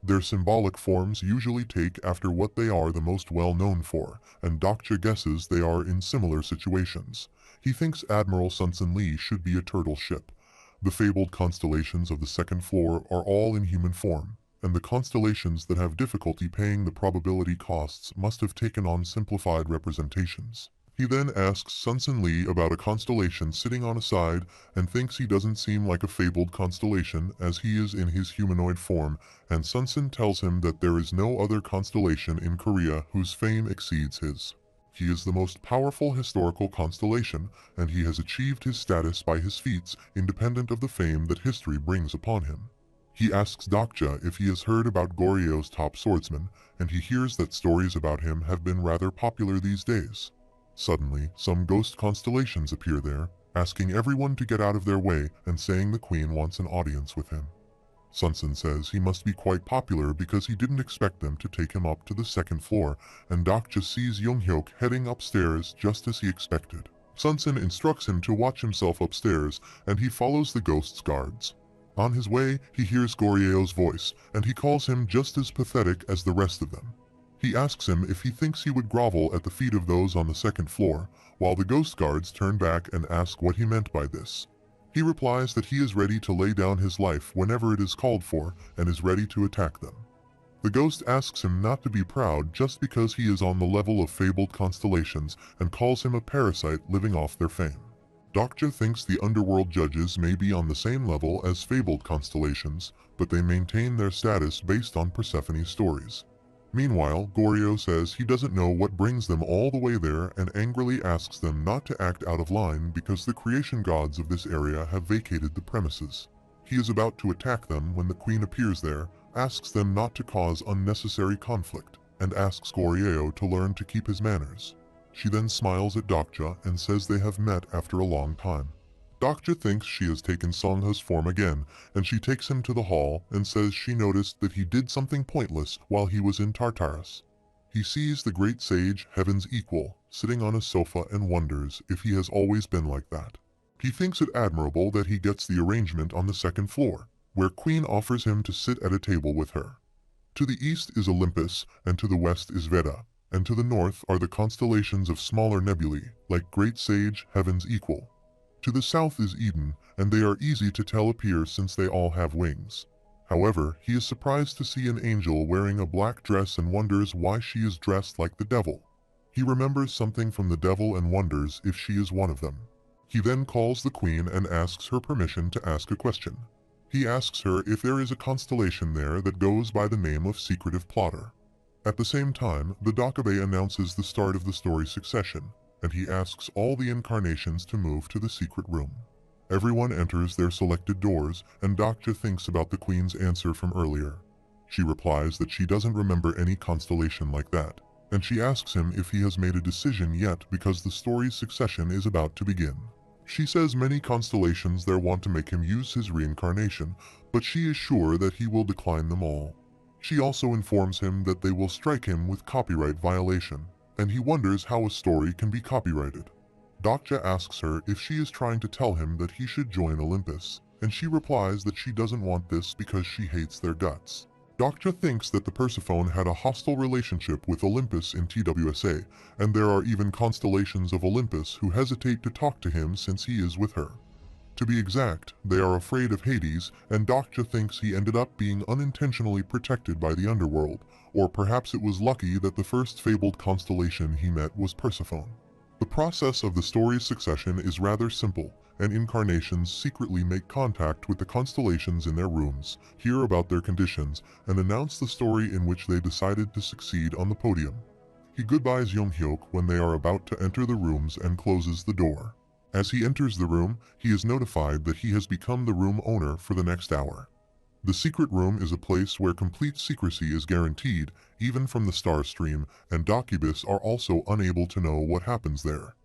Their symbolic forms usually take after what they are the most well known for, and Dokja guesses they are in similar situations. He thinks Admiral Sunsin Lee should be a turtle ship. The fabled constellations of the second floor are all in human form, and the constellations that have difficulty paying the probability costs must have taken on simplified representations. He then asks Sunsin Lee about a constellation sitting on a side and thinks he doesn't seem like a fabled constellation as he is in his humanoid form, and Sunsin tells him that there is no other constellation in Korea whose fame exceeds his. He is the most powerful historical constellation, and he has achieved his status by his feats independent of the fame that history brings upon him. He asks Dokja if he has heard about Goryeo top swordsman, and he hears that stories about him have been rather popular these days. Suddenly, some ghost constellations appear there, asking everyone to get out of their way and saying the queen wants an audience with him. Sunsin says he must be quite popular because he didn't expect them to take him up to the second floor, and Dokja sees Young-hyuk heading upstairs just as he expected. Sunsen instructs him to watch himself upstairs, and he follows the ghost's guards. On his way, he hears Goryeo's voice, and he calls him just as pathetic as the rest of them. He asks him if he thinks he would grovel at the feet of those on the second floor, while the ghost guards turn back and ask what he meant by this. He replies that he is ready to lay down his life whenever it is called for and is ready to attack them. The ghost asks him not to be proud just because he is on the level of fabled constellations and calls him a parasite living off their fame. Dokja thinks the underworld judges may be on the same level as fabled constellations, but they maintain their status based on Persephone's stories. Meanwhile, Goryeo says he doesn't know what brings them all the way there and angrily asks them not to act out of line because the creation gods of this area have vacated the premises. He is about to attack them when the queen appears there, asks them not to cause unnecessary conflict, and asks Goryeo to learn to keep his manners. She then smiles at Dokja and says they have met after a long time. Dokja thinks she has taken Songha's form again, and she takes him to the hall and says she noticed that he did something pointless while he was in Tartarus. He sees the great sage, Heaven's equal, sitting on a sofa and wonders if he has always been like that. He thinks it admirable that he gets the arrangement on the second floor, where Queen offers him to sit at a table with her. To the east is Olympus, and to the west is Veda, and to the north are the constellations of smaller nebulae, like Great Sage, Heaven's equal. To the south is Eden, and they are easy to tell appear since they all have wings. However, he is surprised to see an angel wearing a black dress and wonders why she is dressed like the devil. He remembers something from the devil and wonders if she is one of them. He then calls the queen and asks her permission to ask a question. He asks her if there is a constellation there that goes by the name of Secretive Plotter. At the same time, the dokkaebi announces the start of the story succession, and he asks all the incarnations to move to the secret room. Everyone enters their selected doors, and Dokja thinks about the queen's answer from earlier. She replies that she doesn't remember any constellation like that, and she asks him if he has made a decision yet because the story's succession is about to begin. She says many constellations there want to make him use his reincarnation, but she is sure that he will decline them all. She also informs him that they will strike him with copyright violation, and he wonders how a story can be copyrighted. Dokja asks her if she is trying to tell him that he should join Olympus, and she replies that she doesn't want this because she hates their guts. Dokja thinks that the Persephone had a hostile relationship with Olympus in TWSA, and there are even constellations of Olympus who hesitate to talk to him since he is with her. To be exact, they are afraid of Hades, and Dokja thinks he ended up being unintentionally protected by the underworld, or perhaps it was lucky that the first fabled constellation he met was Persephone. The process of the story's succession is rather simple, and incarnations secretly make contact with the constellations in their rooms, hear about their conditions, and announce the story in which they decided to succeed on the podium. He goodbyes Young-hyuk when they are about to enter the rooms and closes the door. As he enters the room, he is notified that he has become the room owner for the next hour. The secret room is a place where complete secrecy is guaranteed, even from the star stream, and dokkaebis are also unable to know what happens there.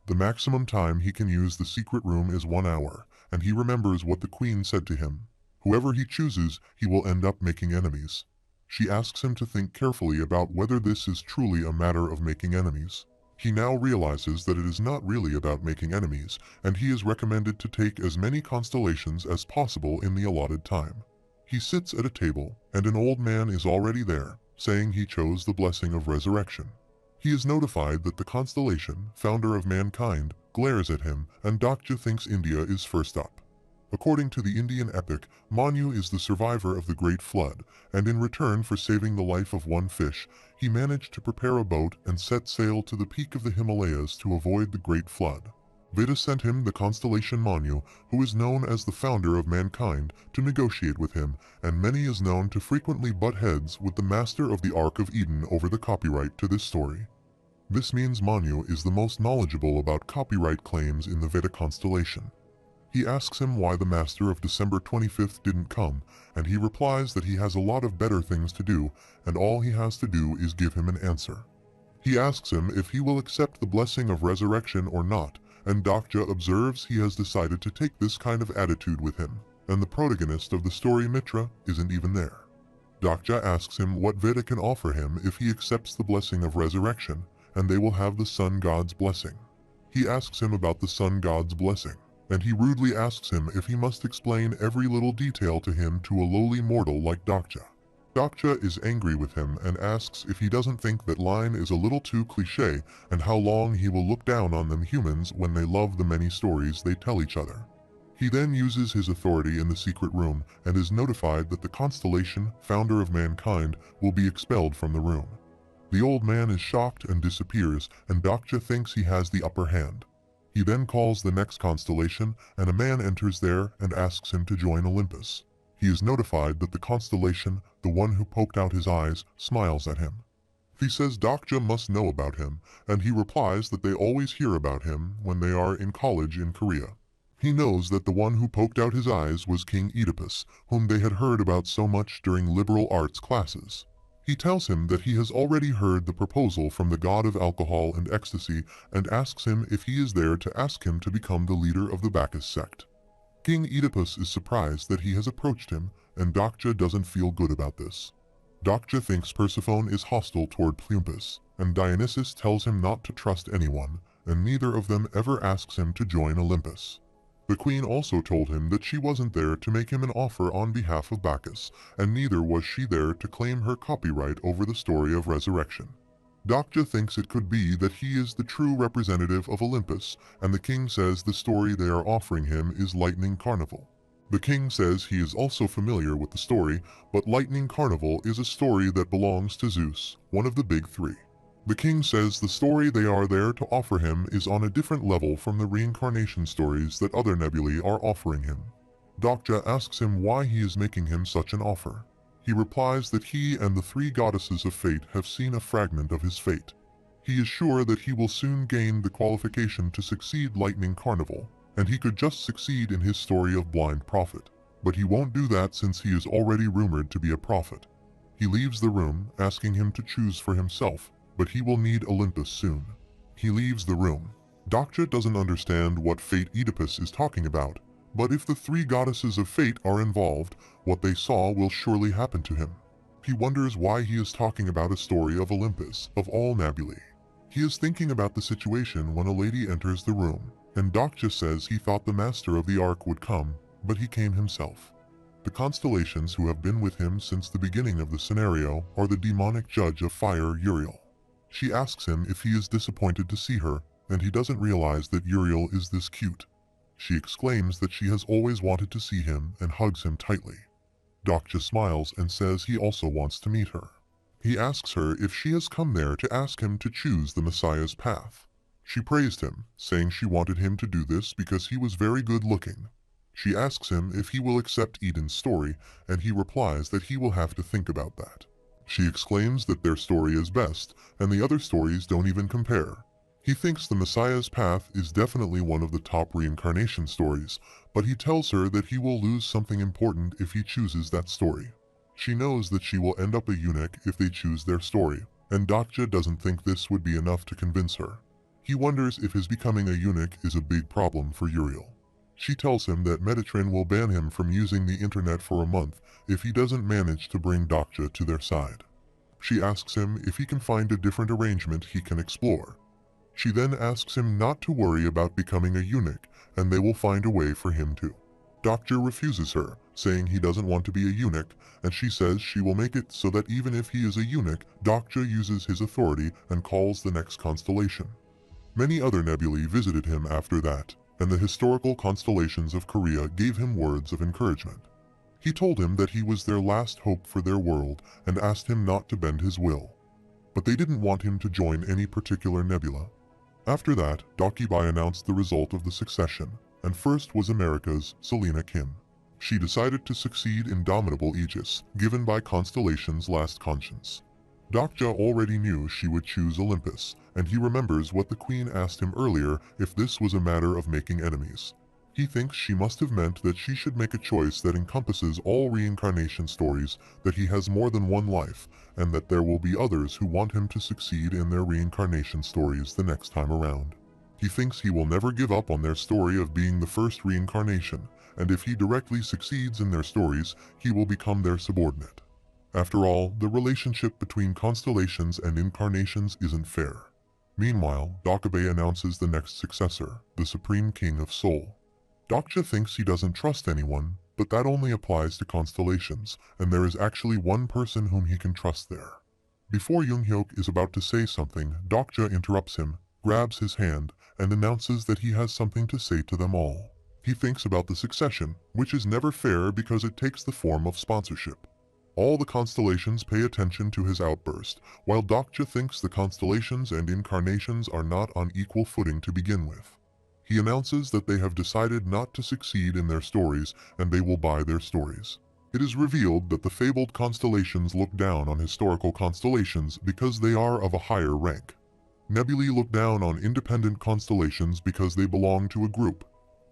The maximum time he can use the secret room is 1 hour, and he remembers what the queen said to him. Whoever he chooses, he will end up making enemies. She asks him to think carefully about whether this is truly a matter of making enemies. He now realizes that it is not really about making enemies, and he is recommended to take as many constellations as possible in the allotted time. He sits at a table, and an old man is already there, saying he chose the blessing of resurrection. He is notified that the constellation, founder of mankind, glares at him, and Dokja thinks India is first up. According to the Indian epic, Manu is the survivor of the Great Flood, and in return for saving the life of one fish, he managed to prepare a boat and set sail to the peak of the Himalayas to avoid the Great Flood. Veda sent him the constellation Manu, who is known as the founder of mankind, to negotiate with him, and Many is known to frequently butt heads with the master of the Ark of Eden over the copyright to this story. This means Manu is the most knowledgeable about copyright claims in the Veda constellation. He asks him why the master of December 25th didn't come, and he replies that he has a lot of better things to do, and all he has to do is give him an answer. He asks him if he will accept the blessing of resurrection or not, and Dokja observes he has decided to take this kind of attitude with him, and the protagonist of the story Mitra isn't even there. Dokja asks him what Veda can offer him if he accepts the blessing of resurrection, and they will have the sun god's blessing. He asks him about the sun god's blessing, and he rudely asks him if he must explain every little detail to him to a lowly mortal like Dokja. Dokja is angry with him and asks if he doesn't think that line is a little too cliché and how long he will look down on them humans when they love the many stories they tell each other. He then uses his authority in the secret room and is notified that the constellation, founder of mankind, will be expelled from the room. The old man is shocked and disappears, and Dokja thinks he has the upper hand. He then calls the next constellation, and a man enters there and asks him to join Olympus. He is notified that the constellation, the one who poked out his eyes, smiles at him. He says Dokja must know about him, and he replies that they always hear about him when they are in college in Korea. He knows that the one who poked out his eyes was King Oedipus, whom they had heard about so much during liberal arts classes. He tells him that he has already heard the proposal from the god of alcohol and ecstasy and asks him if he is there to ask him to become the leader of the Bacchus sect. King Oedipus is surprised that he has approached him, and Dokja doesn't feel good about this. Dokja thinks Persephone is hostile toward Plumpus, and Dionysus tells him not to trust anyone, and neither of them ever asks him to join Olympus. The queen also told him that she wasn't there to make him an offer on behalf of Bacchus, and neither was she there to claim her copyright over the story of resurrection. Dokja thinks it could be that he is the true representative of Olympus, and the king says the story they are offering him is Lightning Carnival. The king says he is also familiar with the story, but Lightning Carnival is a story that belongs to Zeus, one of the big three. The king says the story they are there to offer him is on a different level from the reincarnation stories that other nebulae are offering him. Dokja asks him why he is making him such an offer. He replies that he and the three goddesses of fate have seen a fragment of his fate. He is sure that he will soon gain the qualification to succeed Lightning Carnival, and he could just succeed in his story of blind prophet. But he won't do that since he is already rumored to be a prophet. He leaves the room, asking him to choose for himself, but he will need Olympus soon. He leaves the room. Dokja doesn't understand what fate Oedipus is talking about, but if the three goddesses of fate are involved, what they saw will surely happen to him. He wonders why he is talking about a story of Olympus, of all nebulae. He is thinking about the situation when a lady enters the room, and Dokja says he thought the master of the ark would come, but he came himself. The constellations who have been with him since the beginning of the scenario are the demonic judge of fire Uriel. She asks him if he is disappointed to see her, and he doesn't realize that Uriel is this cute. She exclaims that she has always wanted to see him and hugs him tightly. Dokja smiles and says he also wants to meet her. He asks her if she has come there to ask him to choose the Messiah's path. She praised him, saying she wanted him to do this because he was very good looking. She asks him if he will accept Eden's story, and he replies that he will have to think about that. She exclaims that their story is best, and the other stories don't even compare. He thinks the Messiah's path is definitely one of the top reincarnation stories, but he tells her that he will lose something important if he chooses that story. She knows that she will end up a eunuch if they choose their story, and Dokja doesn't think this would be enough to convince her. He wonders if his becoming a eunuch is a big problem for Uriel. She tells him that Metatron will ban him from using the internet for a month if he doesn't manage to bring Dokja to their side. She asks him if he can find a different arrangement he can explore. She then asks him not to worry about becoming a eunuch, and they will find a way for him to. Dokja refuses her, saying he doesn't want to be a eunuch, and she says she will make it so that even if he is a eunuch, Dokja uses his authority and calls the next constellation. Many other nebulae visited him after that, and the historical constellations of Korea gave him words of encouragement. He told him that he was their last hope for their world and asked him not to bend his will. But they didn't want him to join any particular nebula. After that, Dokkaebi announced the result of the succession, and first was America's Selena Kim. She decided to succeed Indomitable Aegis, given by Constellation's last conscience. Dokja already knew she would choose Olympus, and he remembers what the queen asked him earlier if this was a matter of making enemies. He thinks she must have meant that she should make a choice that encompasses all reincarnation stories, that he has more than one life, and that there will be others who want him to succeed in their reincarnation stories the next time around. He thinks he will never give up on their story of being the first reincarnation, and if he directly succeeds in their stories, he will become their subordinate. After all, the relationship between constellations and incarnations isn't fair. Meanwhile, Dokkaebi announces the next successor, the Supreme King of Seoul. Dokja thinks he doesn't trust anyone, but that only applies to constellations, and there is actually one person whom he can trust there. Before Jung-hyuk is about to say something, Dokja interrupts him, grabs his hand, and announces that he has something to say to them all. He thinks about the succession, which is never fair because it takes the form of sponsorship. All the constellations pay attention to his outburst, while Dokja thinks the constellations and incarnations are not on equal footing to begin with. He announces that they have decided not to succeed in their stories and they will buy their stories. It is revealed that the fabled constellations look down on historical constellations because they are of a higher rank. Nebulae look down on independent constellations because they belong to a group.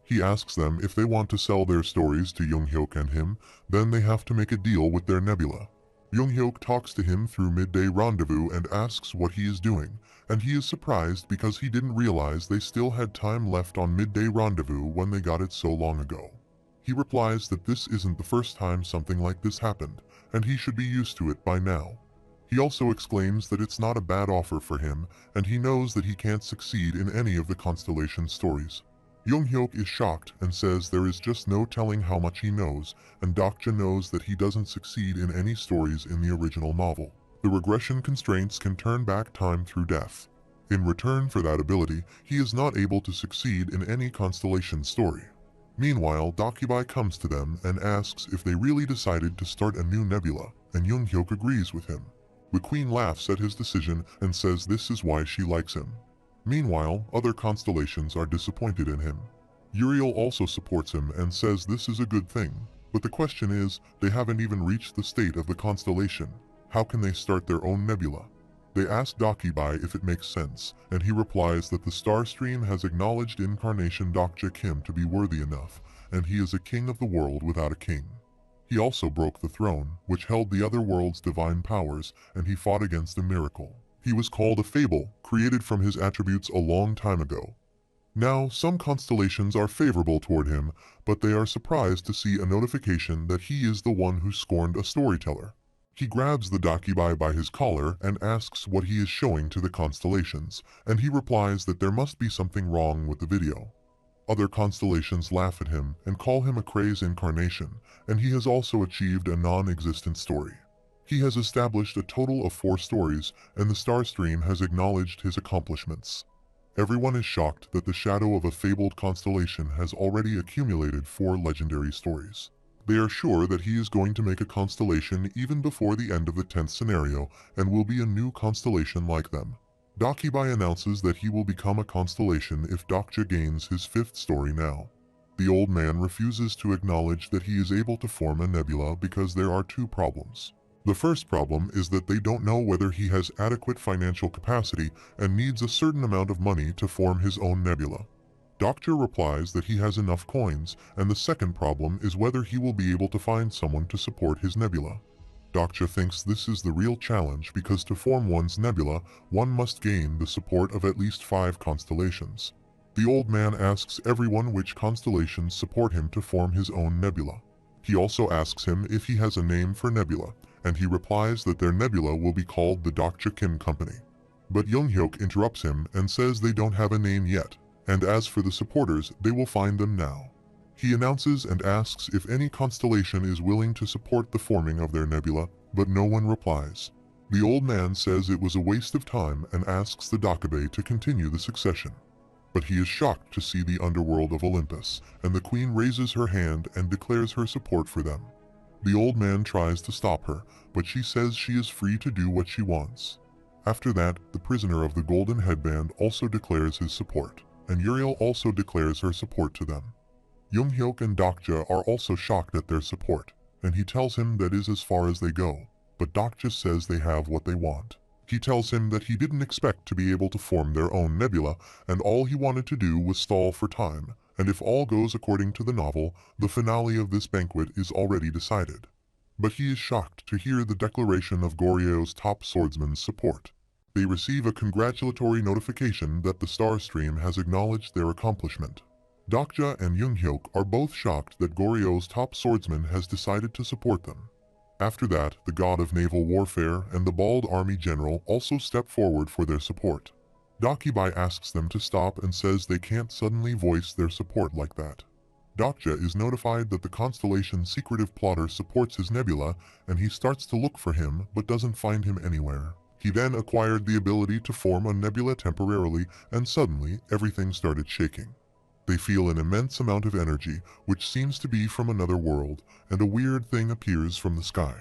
He asks them if they want to sell their stories to Jung-hyuk and him, then they have to make a deal with their nebula. Jung-hyuk talks to him through Midday Rendezvous and asks what he is doing, and he is surprised because he didn't realize they still had time left on Midday Rendezvous when they got it so long ago. He replies that this isn't the first time something like this happened, and he should be used to it by now. He also exclaims that it's not a bad offer for him, and he knows that he can't succeed in any of the constellation stories. Jung-hyuk is shocked and says there is just no telling how much he knows, and Dokja knows that he doesn't succeed in any stories in the original novel. The regression constraints can turn back time through death. In return for that ability, he is not able to succeed in any constellation story. Meanwhile, Dokkaebi comes to them and asks if they really decided to start a new nebula, and Jung-hyuk agrees with him. The queen laughs at his decision and says this is why she likes him. Meanwhile, other constellations are disappointed in him. Uriel also supports him and says this is a good thing, but the question is, they haven't even reached the state of the constellation. How can they start their own nebula? They ask Dokkaebi if it makes sense, and he replies that the star stream has acknowledged incarnation Dokja Kim to be worthy enough, and he is a king of the world without a king. He also broke the throne, which held the other world's divine powers, and he fought against a miracle. He was called a fable, created from his attributes a long time ago. Now, some constellations are favorable toward him, but they are surprised to see a notification that he is the one who scorned a storyteller. He grabs the Dokkaebi by his collar and asks what he is showing to the constellations, and he replies that there must be something wrong with the video. Other constellations laugh at him and call him a craze incarnation, and he has also achieved a non-existent story. He has established a total of 4 stories, and the star stream has acknowledged his accomplishments. Everyone is shocked that the shadow of a fabled constellation has already accumulated 4 legendary stories. They are sure that he is going to make a constellation even before the end of the 10th scenario and will be a new constellation like them. Dokkaebi announces that he will become a constellation if Dokja gains his 5th story now. The old man refuses to acknowledge that he is able to form a nebula because there are 2 problems. The first problem is that they don't know whether he has adequate financial capacity and needs a certain amount of money to form his own nebula. Dokja replies that he has enough coins, and the second problem is whether he will be able to find someone to support his nebula. Dokja thinks this is the real challenge because to form one's nebula, one must gain the support of at least 5 constellations. The old man asks everyone which constellations support him to form his own nebula. He also asks him if he has a name for nebula, and he replies that their nebula will be called the Dokja Kim Company. But Jung-hyuk interrupts him and says they don't have a name yet, and as for the supporters, they will find them now. He announces and asks if any constellation is willing to support the forming of their nebula, but no one replies. The old man says it was a waste of time and asks the Dokkaebi to continue the succession. But he is shocked to see the underworld of Olympus, and the queen raises her hand and declares her support for them. The old man tries to stop her, but she says she is free to do what she wants. After that, the prisoner of the golden headband also declares his support, and Uriel also declares her support to them. Jung-hyuk and Dokja are also shocked at their support, and he tells him that is as far as they go, but Dokja says they have what they want. He tells him that he didn't expect to be able to form their own nebula, and all he wanted to do was stall for time, and if all goes according to the novel, the finale of this banquet is already decided. But he is shocked to hear the declaration of Goryeo's top swordsman's support. They receive a congratulatory notification that the star stream has acknowledged their accomplishment. Dokja and Jung-hyuk are both shocked that Goryeo's top swordsman has decided to support them. After that, the god of naval warfare and the bald army general also step forward for their support. Dokkaebi asks them to stop and says they can't suddenly voice their support like that. Dokja is notified that the constellation's secretive plotter supports his nebula, and he starts to look for him but doesn't find him anywhere. He then acquired the ability to form a nebula temporarily, and suddenly everything started shaking. They feel an immense amount of energy, which seems to be from another world, and a weird thing appears from the sky.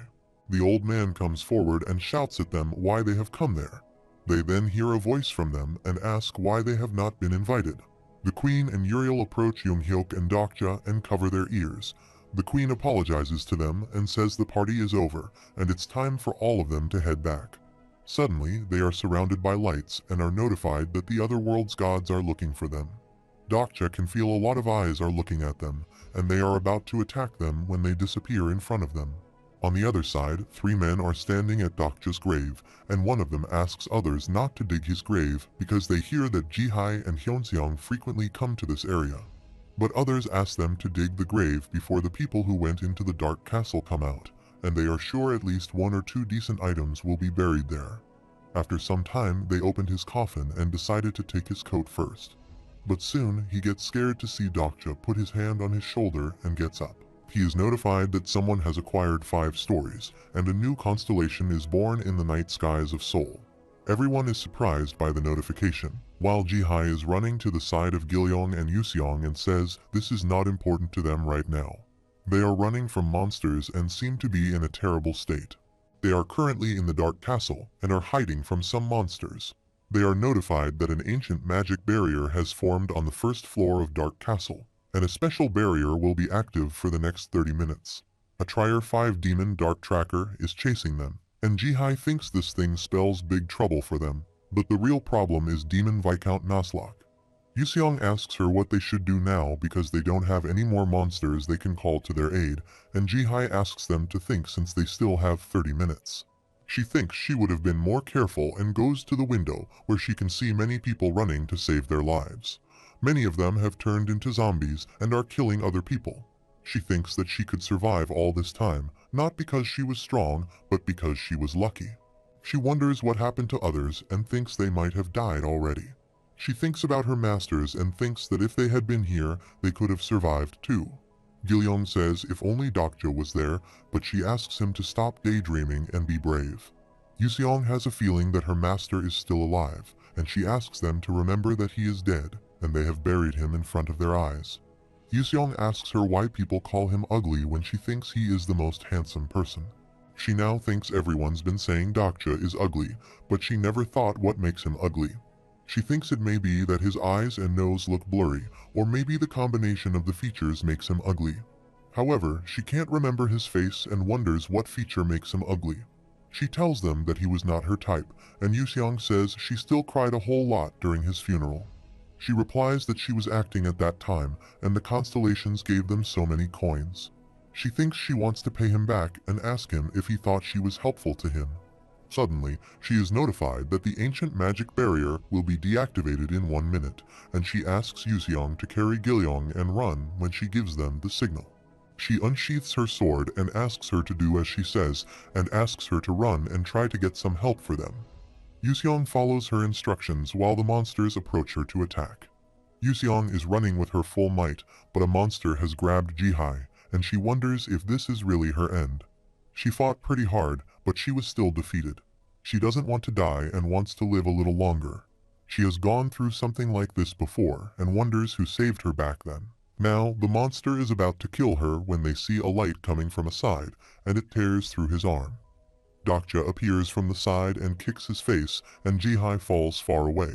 The old man comes forward and shouts at them why they have come there. They then hear a voice from them and ask why they have not been invited. The Queen and Uriel approach Younghyuk and Dokja and cover their ears. The Queen apologizes to them and says the party is over, and it's time for all of them to head back. Suddenly, they are surrounded by lights and are notified that the other world's gods are looking for them. Dokja can feel a lot of eyes are looking at them, and they are about to attack them when they disappear in front of them. On the other side, 3 men are standing at Dokja's grave, and one of them asks others not to dig his grave because they hear that Jihai and Hyunseong frequently come to this area. But others ask them to dig the grave before the people who went into the dark castle come out, and they are sure at least 1 or 2 decent items will be buried there. After some time, they opened his coffin and decided to take his coat first. But soon, he gets scared to see Dokja put his hand on his shoulder and gets up. He is notified that someone has acquired 5 stories, and a new constellation is born in the night skies of Seoul. Everyone is surprised by the notification, while Jihai is running to the side of Gilyong and Yuseong and says this is not important to them right now. They are running from monsters and seem to be in a terrible state. They are currently in the Dark Castle and are hiding from some monsters. They are notified that an ancient magic barrier has formed on the first floor of Dark Castle, and a special barrier will be active for the next 30 minutes. A Trier 5 demon Dark Tracker is chasing them, and Jihai thinks this thing spells big trouble for them, but the real problem is Demon Viscount Naslok. Yuseong asks her what they should do now because they don't have any more monsters they can call to their aid, and Jihai asks them to think since they still have 30 minutes. She thinks she would have been more careful and goes to the window where she can see many people running to save their lives. Many of them have turned into zombies and are killing other people. She thinks that she could survive all this time, not because she was strong, but because she was lucky. She wonders what happened to others and thinks they might have died already. She thinks about her masters and thinks that if they had been here, they could have survived too. Gilyong says if only Dokja was there, but she asks him to stop daydreaming and be brave. Yuseong has a feeling that her master is still alive, and she asks them to remember that he is dead, and they have buried him in front of their eyes. Yuseong asks her why people call him ugly when she thinks he is the most handsome person. She now thinks everyone's been saying Dokja is ugly, but she never thought what makes him ugly. She thinks it may be that his eyes and nose look blurry, or maybe the combination of the features makes him ugly. However, she can't remember his face and wonders what feature makes him ugly. She tells them that he was not her type, and Yuseong says she still cried a whole lot during his funeral. She replies that she was acting at that time, and the constellations gave them so many coins. She thinks she wants to pay him back and ask him if he thought she was helpful to him. Suddenly, she is notified that the ancient magic barrier will be deactivated in 1 minute, and she asks Yuseong to carry Gilyong and run when she gives them the signal. She unsheaths her sword and asks her to do as she says, and asks her to run and try to get some help for them. Yuseong follows her instructions while the monsters approach her to attack. Yuseong is running with her full might, but a monster has grabbed Jihai, and she wonders if this is really her end. She fought pretty hard, but she was still defeated. She doesn't want to die and wants to live a little longer. She has gone through something like this before and wonders who saved her back then. Now, the monster is about to kill her when they see a light coming from a side, and it tears through his arm. Dokja appears from the side and kicks his face, and Jihai falls far away.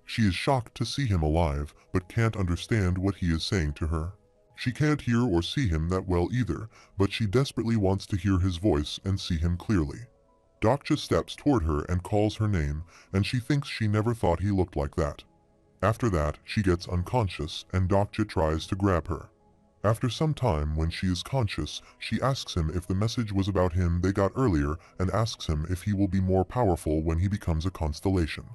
She is shocked to see him alive, but can't understand what he is saying to her. She can't hear or see him that well either, but she desperately wants to hear his voice and see him clearly. Dokja steps toward her and calls her name, and she thinks she never thought he looked like that. After that, she gets unconscious, and Dokja tries to grab her. After some time, when she is conscious, she asks him if the message was about him they got earlier and asks him if he will be more powerful when he becomes a constellation.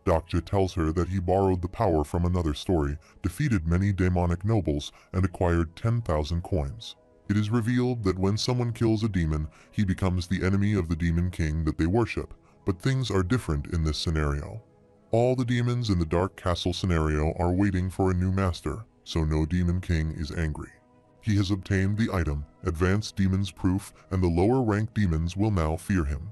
Dokja tells her that he borrowed the power from another story, defeated many demonic nobles, and acquired 10,000 coins. It is revealed that when someone kills a demon, he becomes the enemy of the demon king that they worship, but things are different in this scenario. All the demons in the Dark Castle scenario are waiting for a new master, so no Demon King is angry. He has obtained the item, Advanced Demon's Proof, and the lower-ranked demons will now fear him.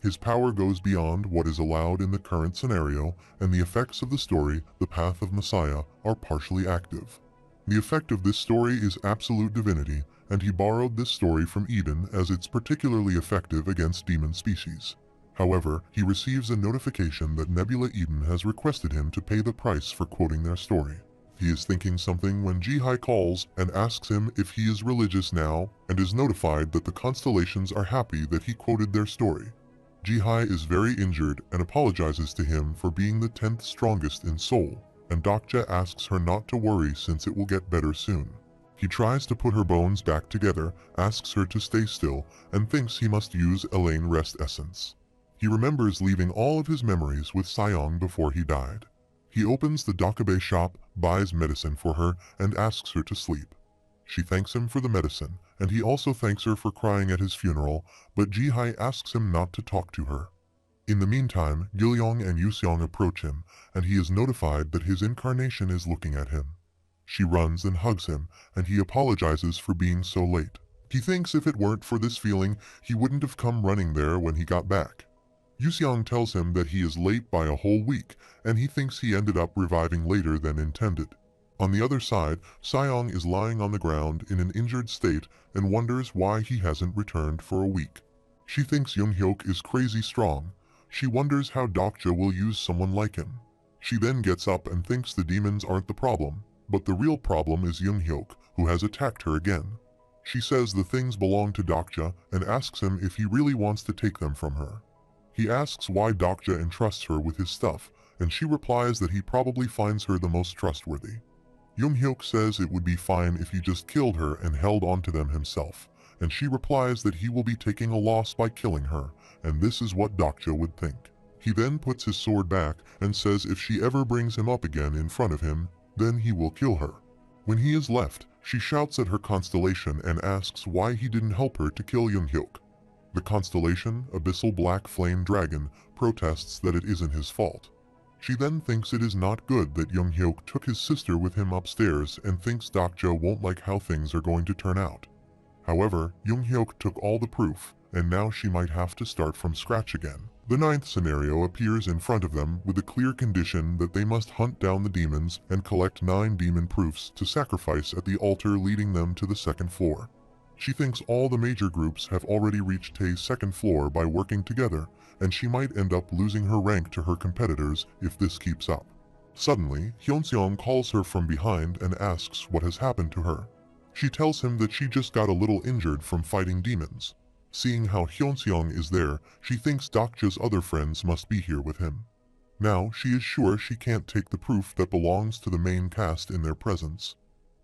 His power goes beyond what is allowed in the current scenario, and the effects of the story, The Path of Messiah, are partially active. The effect of this story is absolute divinity, and he borrowed this story from Eden as it's particularly effective against demon species. However, he receives a notification that Nebula Eden has requested him to pay the price for quoting their story. He is thinking something when Jihai calls and asks him if he is religious now, and is notified that the constellations are happy that he quoted their story. Jihai is very injured and apologizes to him for being the 10th strongest in Seoul, and Dokja asks her not to worry since it will get better soon. He tries to put her bones back together, asks her to stay still, and thinks he must use Elaine Rest Essence. He remembers leaving all of his memories with Sayong before he died. He opens the dokkaebi shop, buys medicine for her, and asks her to sleep. She thanks him for the medicine, and he also thanks her for crying at his funeral, but Jihai asks him not to talk to her. In the meantime, Gilyong and Yuseong approach him, and he is notified that his incarnation is looking at him. She runs and hugs him, and he apologizes for being so late. He thinks if it weren't for this feeling, he wouldn't have come running there when he got back. Yuseong tells him that he is late by a whole week, and he thinks he ended up reviving later than intended. On the other side, Sayong is lying on the ground in an injured state and wonders why he hasn't returned for a week. She thinks Young-hyuk is crazy strong. She wonders how Dokja will use someone like him. She then gets up and thinks the demons aren't the problem, but the real problem is Young-hyuk, who has attacked her again. She says the things belong to Dokja and asks him if he really wants to take them from her. He asks why Dokja entrusts her with his stuff, and she replies that he probably finds her the most trustworthy. Young-hyuk says it would be fine if he just killed her and held on to them himself, and she replies that he will be taking a loss by killing her, and this is what Dokja would think. He then puts his sword back and says if she ever brings him up again in front of him, then he will kill her. When he is left, she shouts at her constellation and asks why he didn't help her to kill Young-hyuk. The constellation, Abyssal Black Flame Dragon, protests that it isn't his fault. She then thinks it is not good that Young-hyuk took his sister with him upstairs and thinks Dokja won't like how things are going to turn out. However, Young-hyuk took all the proof, and now she might have to start from scratch again. The 9th scenario appears in front of them with a clear condition that they must hunt down the demons and collect 9 demon proofs to sacrifice at the altar leading them to the 2nd floor. She thinks all the major groups have already reached Tae's 2nd floor by working together, and she might end up losing her rank to her competitors if this keeps up. Suddenly, Hyunseong calls her from behind and asks what has happened to her. She tells him that she just got a little injured from fighting demons. Seeing how Hyunseong is there, she thinks Dokja's other friends must be here with him. Now, she is sure she can't take the proof that belongs to the main cast in their presence.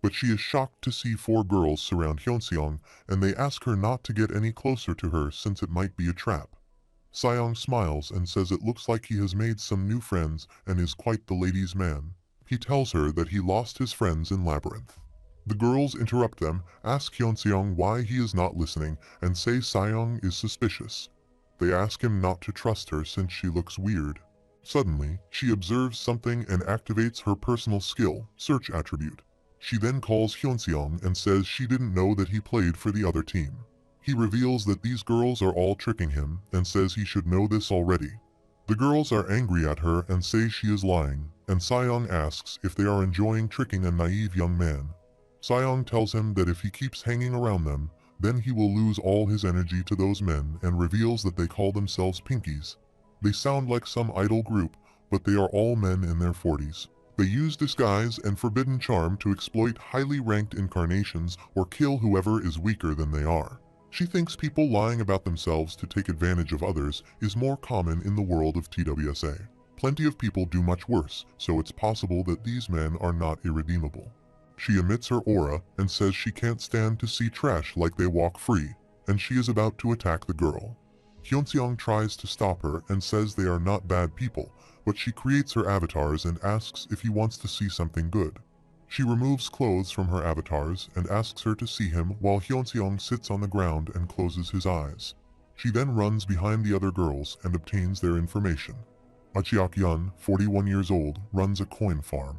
But she is shocked to see 4 girls surround Hyunseong, and they ask her not to get any closer to her since it might be a trap. Sayong smiles and says it looks like he has made some new friends and is quite the ladies' man. He tells her that he lost his friends in Labyrinth. The girls interrupt them, ask Hyunseong why he is not listening, and say Sayong is suspicious. They ask him not to trust her since she looks weird. Suddenly, she observes something and activates her personal skill, search attribute. She then calls Hyunseong and says she didn't know that he played for the other team. He reveals that these girls are all tricking him and says he should know this already. The girls are angry at her and say she is lying, and Sayong asks if they are enjoying tricking a naive young man. Sayong tells him that if he keeps hanging around them, then he will lose all his energy to those men and reveals that they call themselves Pinkies. They sound like some idol group, but they are all men in their 40s. They use disguise and forbidden charm to exploit highly ranked incarnations or kill whoever is weaker than they are. She thinks people lying about themselves to take advantage of others is more common in the world of TWSA. Plenty of people do much worse, so it's possible that these men are not irredeemable. She emits her aura and says she can't stand to see trash like they walk free, and she is about to attack the girl. Hyunseong tries to stop her and says they are not bad people, but she creates her avatars and asks if he wants to see something good. She removes clothes from her avatars and asks her to see him while Hyunseong sits on the ground and closes his eyes. She then runs behind the other girls and obtains their information. Achiak-yun, 41 years old, runs a coin farm.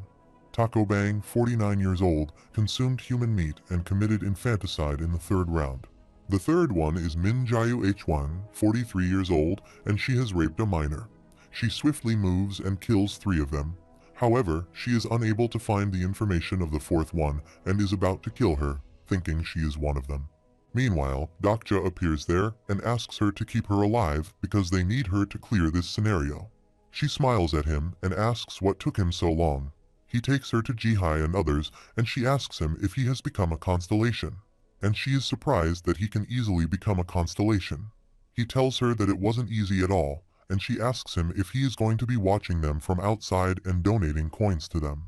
Takobang, 49 years old, consumed human meat and committed infanticide in the third round. The third one is Min Jayu H1, 43 years old, and she has raped a minor. She swiftly moves and kills 3 of them. However, she is unable to find the information of the fourth one and is about to kill her, thinking she is one of them. Meanwhile, Dokja appears there and asks her to keep her alive because they need her to clear this scenario. She smiles at him and asks what took him so long. He takes her to Jihai and others, and she asks him if he has become a constellation. And she is surprised that he can easily become a constellation. He tells her that it wasn't easy at all, and she asks him if he is going to be watching them from outside and donating coins to them.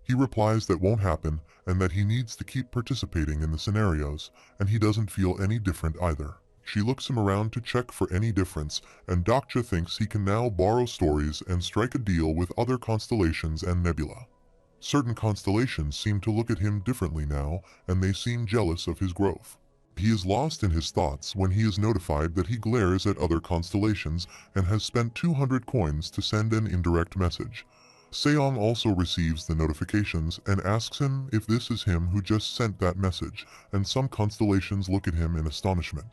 He replies that won't happen and that he needs to keep participating in the scenarios, and he doesn't feel any different either. She looks him around to check for any difference, and Dokja thinks he can now borrow stories and strike a deal with other constellations and nebula. Certain constellations seem to look at him differently now, and they seem jealous of his growth. He is lost in his thoughts when he is notified that he glares at other constellations and has spent 200 coins to send an indirect message. Seong also receives the notifications and asks him if this is him who just sent that message, and some constellations look at him in astonishment.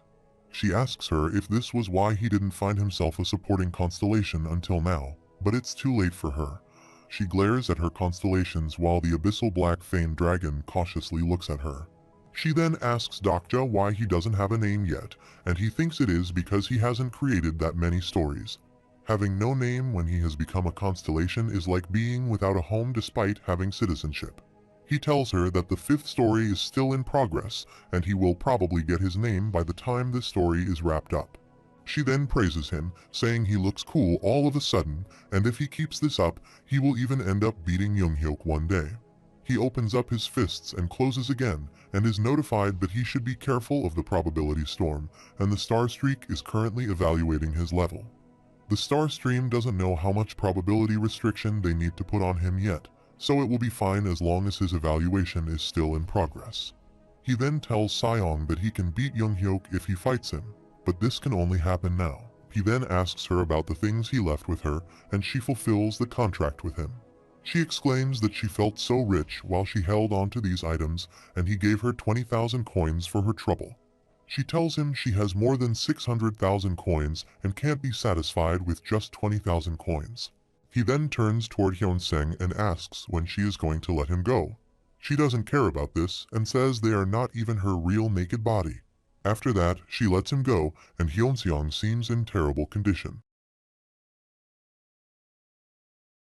She asks her if this was why he didn't find himself a supporting constellation until now, but it's too late for her. She glares at her constellations while the abyssal black Fane dragon cautiously looks at her. She then asks Dokja why he doesn't have a name yet, and he thinks it is because he hasn't created that many stories. Having no name when he has become a constellation is like being without a home despite having citizenship. He tells her that the 5th story is still in progress, and he will probably get his name by the time this story is wrapped up. She then praises him, saying he looks cool all of a sudden, and if he keeps this up, he will even end up beating Younghyuk one day. He opens up his fists and closes again, and is notified that he should be careful of the probability storm, and the star streak is currently evaluating his level. The star stream doesn't know how much probability restriction they need to put on him yet, so it will be fine as long as his evaluation is still in progress. He then tells Seong that he can beat Younghyuk if he fights him, but this can only happen now. He then asks her about the things he left with her, and she fulfills the contract with him. She exclaims that she felt so rich while she held on to these items, and he gave her 20,000 coins for her trouble. She tells him she has more than 600,000 coins and can't be satisfied with just 20,000 coins. He then turns toward Hyunseng and asks when she is going to let him go. She doesn't care about this and says they are not even her real naked body. After that, she lets him go, and Hyunseong seems in terrible condition.